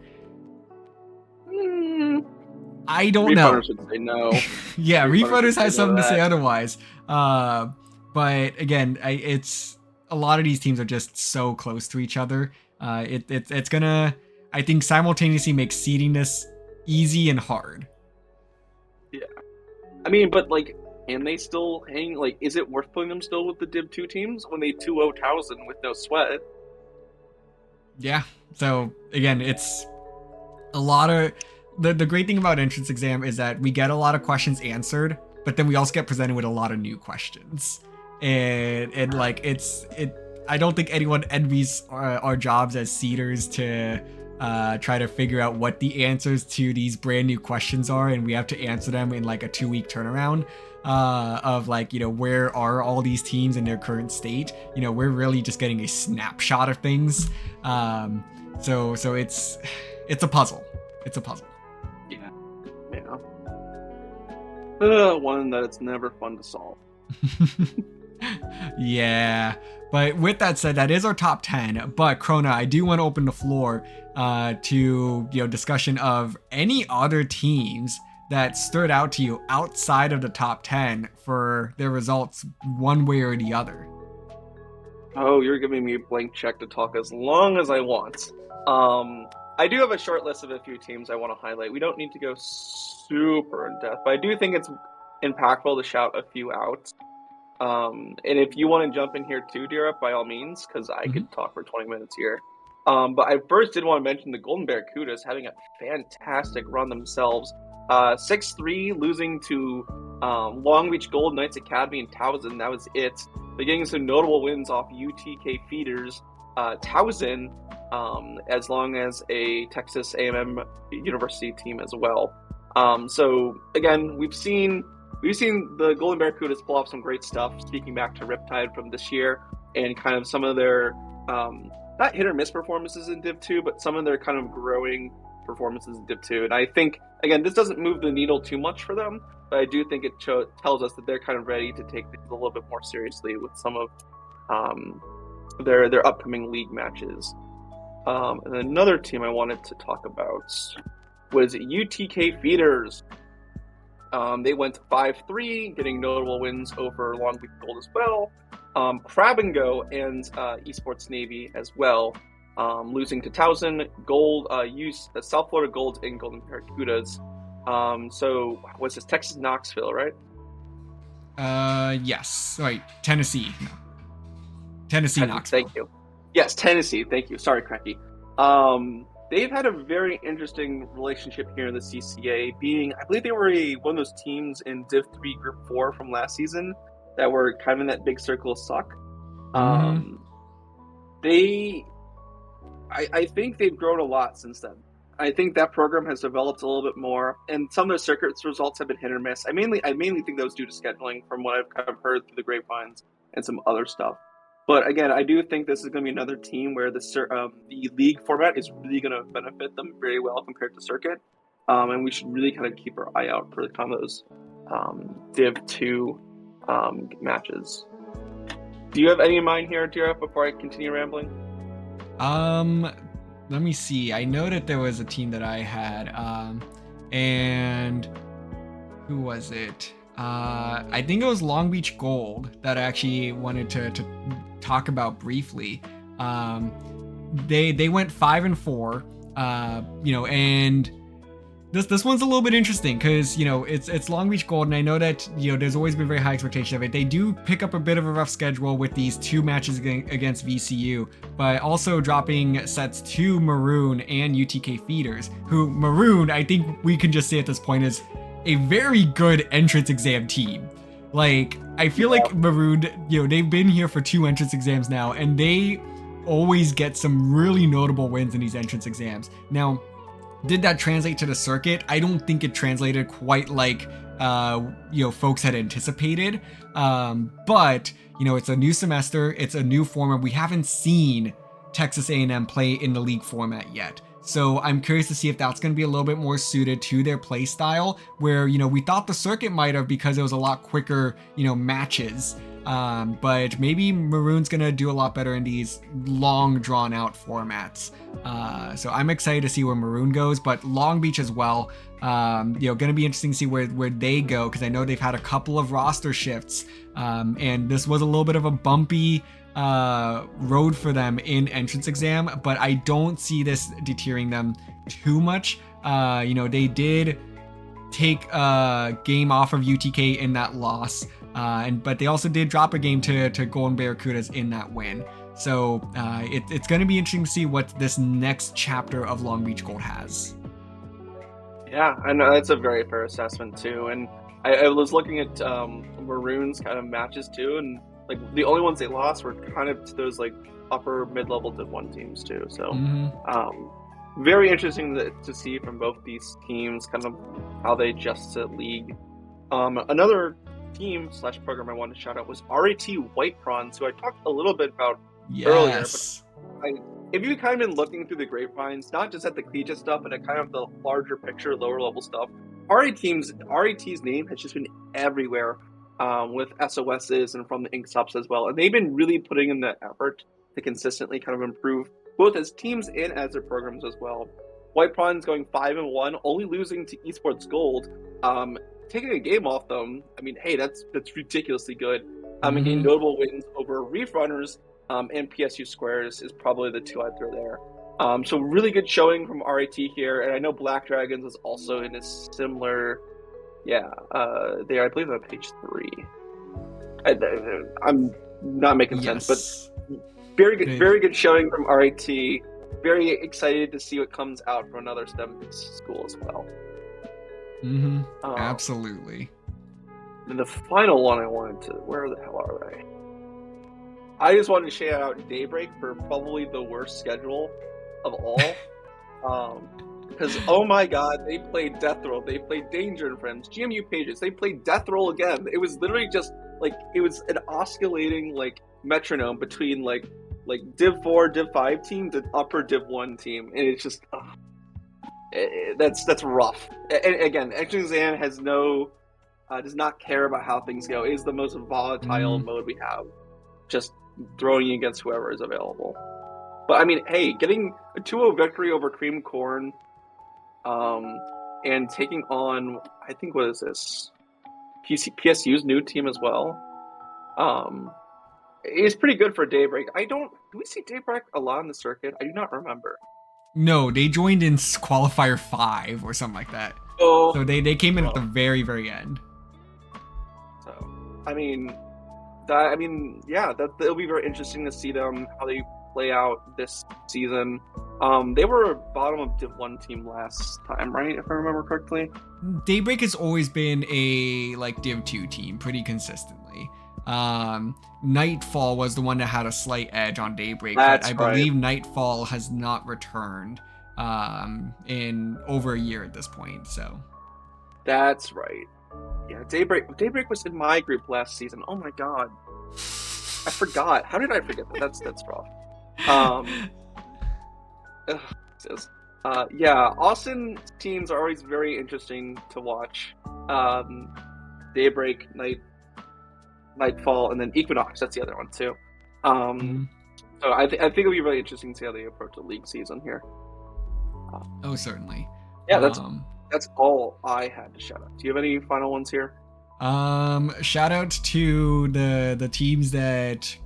I don't know. Reef Runners would say no. Yeah, Reef Runners has something to say otherwise. But again, it's a lot of these teams are just so close to each other. It's gonna, I think, simultaneously make seeding this easy and hard. Yeah, I mean, but like, can they still hang? Like, is it worth putting them still with the Div 2 teams when they 2-0 Towson with no sweat? Yeah. So again, it's a lot of the great thing about entrance exam is that we get a lot of questions answered, but then we also get presented with a lot of new questions. And like I don't think anyone envies our jobs as seeders to try to figure out what the answers to these brand new questions are, and we have to answer them in like a 2-week turnaround of like, you know, where are all these teams in their current state. You know, we're really just getting a snapshot of things. So it's a puzzle. It's a puzzle. Yeah. One that it's never fun to solve. Yeah, but with that said, that is our top 10. But Krona, I do want to open the floor to, you know, discussion of any other teams that stood out to you outside of the top 10 for their results one way or the other. Oh, you're giving me a blank check to talk as long as I want. I do have a short list of a few teams I want to highlight. We don't need to go super in depth, but I do think it's impactful to shout a few out. And if you want to jump in here too, DRF, by all means, because I could talk for 20 minutes here. But I first did want to mention the Golden Barracudas having a fantastic run themselves. 6-3, losing to Long Beach Gold, Knights Academy, and Towson. That was it. They're getting some notable wins off UTK feeders. Towson, as long as a Texas A&M University team as well. So again, we've seen the Golden Barracudas pull off some great stuff. Speaking back to Riptide from this year and kind of some of their not hit or miss performances in Div 2, but some of their kind of growing performances in Div 2. And I think, again, this doesn't move the needle too much for them, but I do think it tells us that they're kind of ready to take things a little bit more seriously with some of their upcoming league matches. And another team I wanted to talk about was UTK Feeders. They went 5-3, getting notable wins over Long Beach Gold as well. Crab and Go and Esports Navy as well, losing to Towson, Gold, South Florida Gold, and Golden Barracudas. So what's this? Texas Knoxville, right? Yes. Right. Tennessee. No. Knoxville. Thank you. Yes, Tennessee. Thank you. Sorry, Cracky. They've had a very interesting relationship here in the CCA, being, I believe they were one of those teams in Div 3 Group 4 from last season that were kind of in that big circle of suck. I think they've grown a lot since then. I think that program has developed a little bit more, and some of their circuits results have been hit or miss. I mainly think that was due to scheduling, from what I've kind of heard through the grapevines and some other stuff. But again, I do think this is going to be another team where the league format is really going to benefit them very well compared to circuit, and we should really kind of keep our eye out for kind of those Div 2 matches. Do you have any in mind here, DRF, before I continue rambling? Let me see. I know that there was a team that I had, and who was it? I think it was Long Beach Gold that I actually wanted to talk about briefly. They went 5-4, and this one's a little bit interesting because it's Long Beach Gold, and I know that there's always been very high expectation of it. They do pick up a bit of a rough schedule with these 2 matches against VCU, but also dropping sets to Maroon and UTK Feeders, who Maroon, I think we can just say at this point, is a very good entrance exam team. Like, I feel like Maroon, they've been here for 2 entrance exams now, and they always get some really notable wins in these entrance exams. Now, did that translate to the circuit? I don't think it translated quite like folks had anticipated. But it's a new semester, it's a new format. We haven't seen Texas A&M play in the league format yet. So I'm curious to see if that's going to be a little bit more suited to their play style, where we thought the circuit might have, because it was a lot quicker matches. But maybe Maroon's going to do a lot better in these long drawn out formats. So I'm excited to see where Maroon goes, but Long Beach as well. Going to be interesting to see where they go, because I know they've had a couple of roster shifts, and this was a little bit of a bumpy road for them in entrance exam, but I don't see this deterring them too much. They did take a game off of UTK in that loss, but they also did drop a game to Golden Barracudas in that win. So it's going to be interesting to see what this next chapter of Long Beach Gold has. Yeah, I know that's a very fair assessment too. And I was looking at Maroon's kind of matches too, and like the only ones they lost were kind of to those like upper mid-level Div 1 teams too. So very interesting to see from both these teams kind of how they adjust to league. Another team / program I wanted to shout out was RAT White Prawns, who I talked a little bit about earlier. But if you've kind of been looking through the grapevines, not just at the collegiate stuff, but at kind of the larger picture, lower level stuff, RAT's name has just been everywhere, with SOSs and from the Ink Subs as well. And they've been really putting in the effort to consistently kind of improve both as teams and as their programs as well. White Prawns going 5-1, only losing to Esports Gold. Taking a game off them, I mean, hey, that's ridiculously good. And getting notable wins over Reef Runners and PSU Squares is probably the 2 I'd throw there. So really good showing from RAT here, and I know Black Dragons is also in a similar, they are, I believe, on page 3. I'm not making sense, but very good showing from RAT. Very excited to see what comes out from another STEM school as well. Absolutely. And the final one I wanted to, where the hell are they? I just wanted to shout out Daybreak for probably the worst schedule of all. Because, oh my god, they played Death Roll, they played Danger and Friends, GMU Pages, they played Death Roll again. It was literally just, like, it was an oscillating, like, metronome between, like Div 4, Div 5 teams and upper Div 1 team. And it's just, that's rough. And again, Entrance Exam has does not care about how things go. It is the most volatile mode we have. Just throwing you against whoever is available. But I mean, hey, getting a 2-0 victory over Cream Corn, and taking on, I think, what is this? PSU's new team as well. Is pretty good for Daybreak. Do we see Daybreak a lot on the circuit? I do not remember. No, they joined in qualifier 5 or something like that. Oh, So they came in at the well, very, very end. so I mean, yeah, it'll be very interesting to see them how they play out this season. They were bottom of Div 1 team last time, right? If I remember correctly. Daybreak has always been a like Div 2 team pretty consistently. Nightfall was the one that had a slight edge on Daybreak, but That's I right. believe Nightfall has not returned in over a year at this point. So That's right. Yeah, Daybreak was in my group last season. Oh my god, I forgot. How did I forget that? That's rough. Um, ugh, yeah, Austin teams are always very interesting to watch. Um, Daybreak, Nightfall, and then Equinox. That's the other one too. Um, mhm. so I think it'll be really interesting to see how they approach the league season here. Oh, certainly. Yeah, Um, that's all I had to shout out. Do you have any final ones here? Shout out to the teams that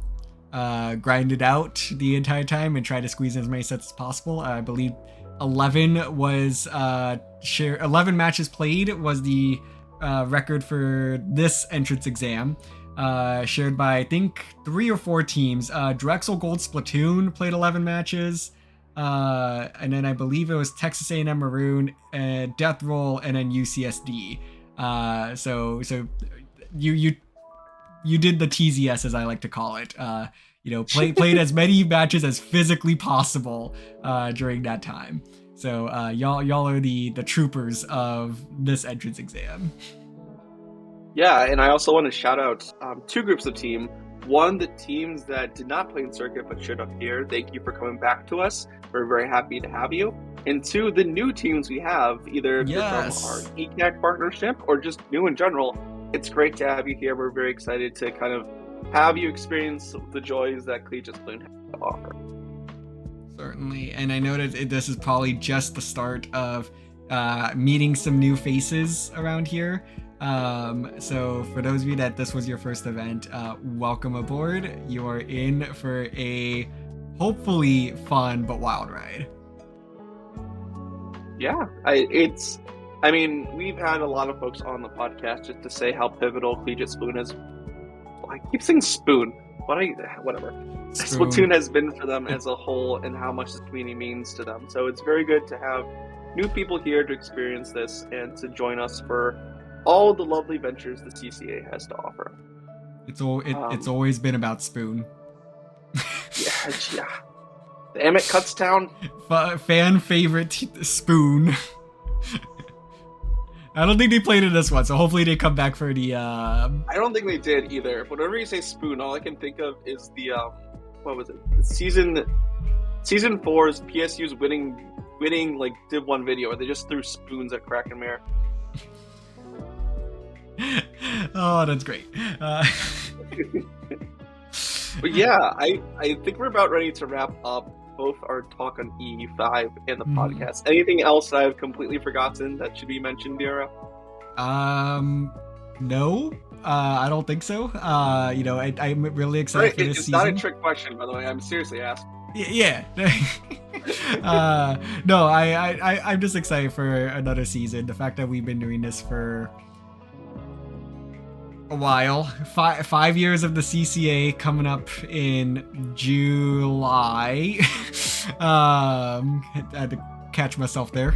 grinded out the entire time and tried to squeeze in as many sets as possible. I believe 11 was 11 matches played was the record for this entrance exam. Shared by I think 3 or 4 teams. Drexel Gold Splatoon played 11 matches. And then I believe it was Texas A&M Maroon, Death Roll, and then UCSD. So you did the TZS, as I like to call it. Played as many matches as physically possible during that time. So y'all are the troopers of this entrance exam. Yeah, and I also want to shout out 2 groups of team. One, the teams that did not play in circuit but showed up here. Thank you for coming back to us. We're very happy to have you. And 2, the new teams we have, either if you're from our Yes. ECAC partnership or just new in general. It's great to have you here. We're very excited to kind of have you experience the joys that Collegiate Saloon has to offer. Certainly, and I know that this is probably just the start of meeting some new faces around here. So for those of you that this was your first event, welcome aboard. You are in for a hopefully fun but wild ride. Yeah, we've had a lot of folks on the podcast just to say how pivotal Collegiate Spoon is. I keep saying spoon, but whatever. Spoon. Splatoon has been for them as a whole and how much this community means to them. So it's very good to have new people here to experience this and to join us for all the lovely ventures the CCA has to offer. It's always been about Spoon. Yeah. Damn it, Cutstown. Fan favorite Spoon. I don't think they played in this one, so hopefully they come back for the. I don't think they did either. Whenever you say Spoon, all I can think of is the what was it? Season 4's PSU's winning like Div 1 video where they just threw spoons at Krakenmare. Oh, that's great. But yeah, I think we're about ready to wrap up both our talk on E5 and the podcast. Anything else I've completely forgotten that should be mentioned, DRF? No, I don't think so. I'm really excited for this it's season. Not a trick question, by the way. I'm seriously asking. Yeah. No, I'm just excited for another season. The fact that we've been doing this for a while, 5 years of the CCA coming up in July. I had to catch myself there.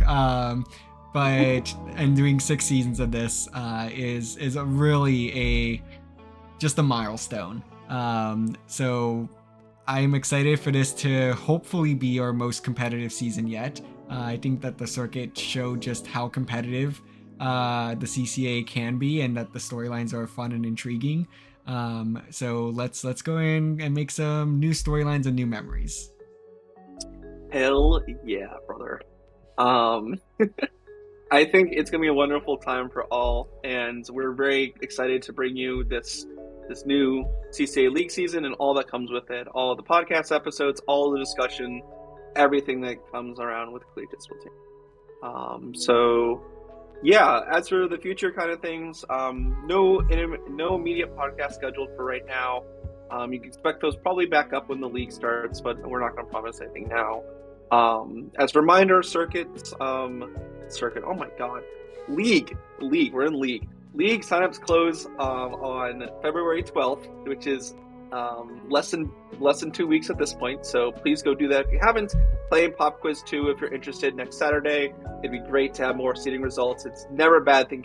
But doing 6 seasons of this is really just a milestone. So I'm excited for this to hopefully be our most competitive season yet. I think that the circuit showed just how competitive the CCA can be, and that the storylines are fun and intriguing. So let's go in and make some new storylines and new memories. Hell yeah, brother. I think it's going to be a wonderful time for all, and we're very excited to bring you this this new CCA League season and all that comes with it, all the podcast episodes, all the discussion, everything that comes around with collegiate splatoon. So yeah, as for the future kind of things, no immediate podcast scheduled for right now. You can expect those probably back up when the league starts, but we're not going to promise anything now. As a reminder, circuit. Oh my god, league. We're in league. League signups close on February 12th, which is less than 2 weeks at this point. So please go do that if you haven't. Playing Pop Quiz 2 if you're interested next Saturday. It'd be great to have more seeding results. It's never a bad thing.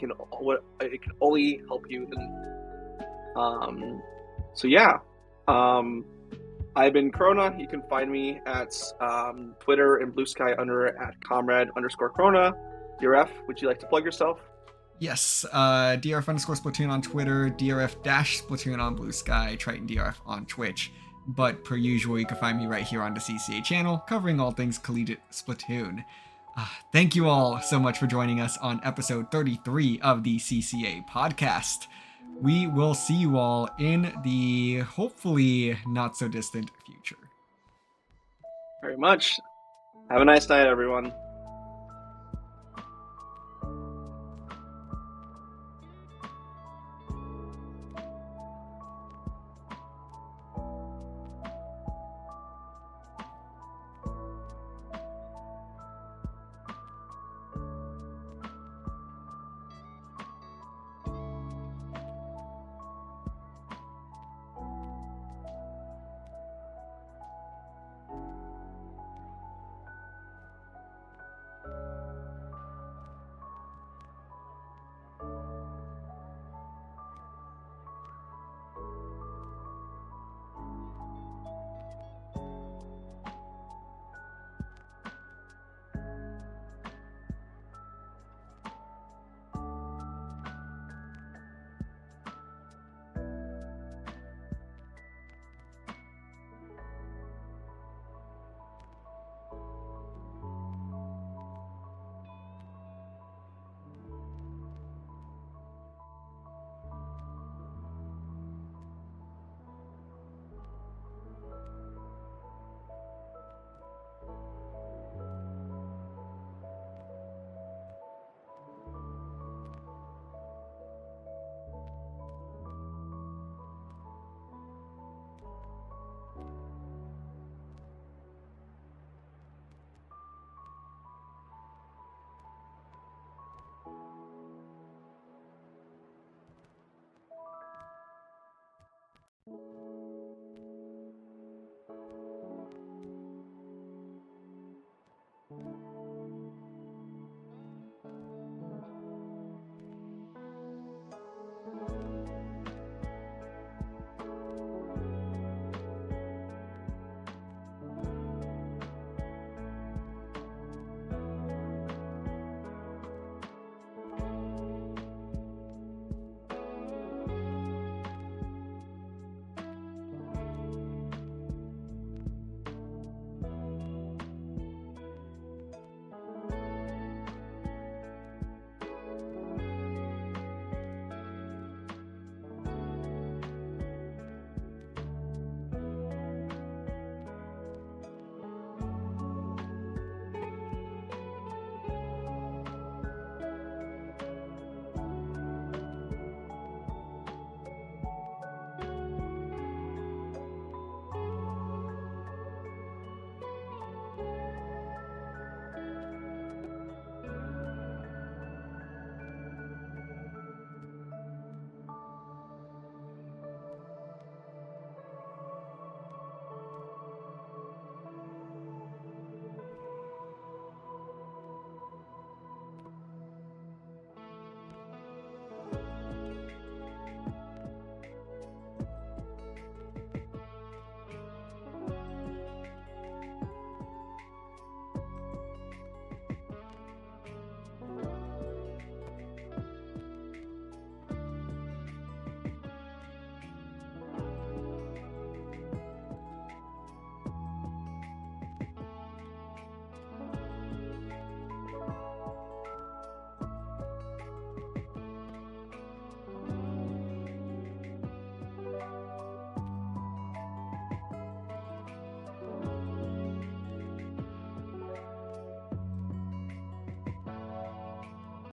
It can only help you. So yeah. I've been Krona. You can find me at Twitter and Blue Sky under at comrade_Krona. DRF, would you like to plug yourself? Yes, DRF_Splatoon on Twitter, DRF-Splatoon on Blue Sky, Triton DRF on Twitch. But per usual, you can find me right here on the CCA channel, covering all things collegiate Splatoon. Thank you all so much for joining us on episode 33 of the CCA podcast. We will see you all in the hopefully not so distant future. Very much. Have a nice night, everyone.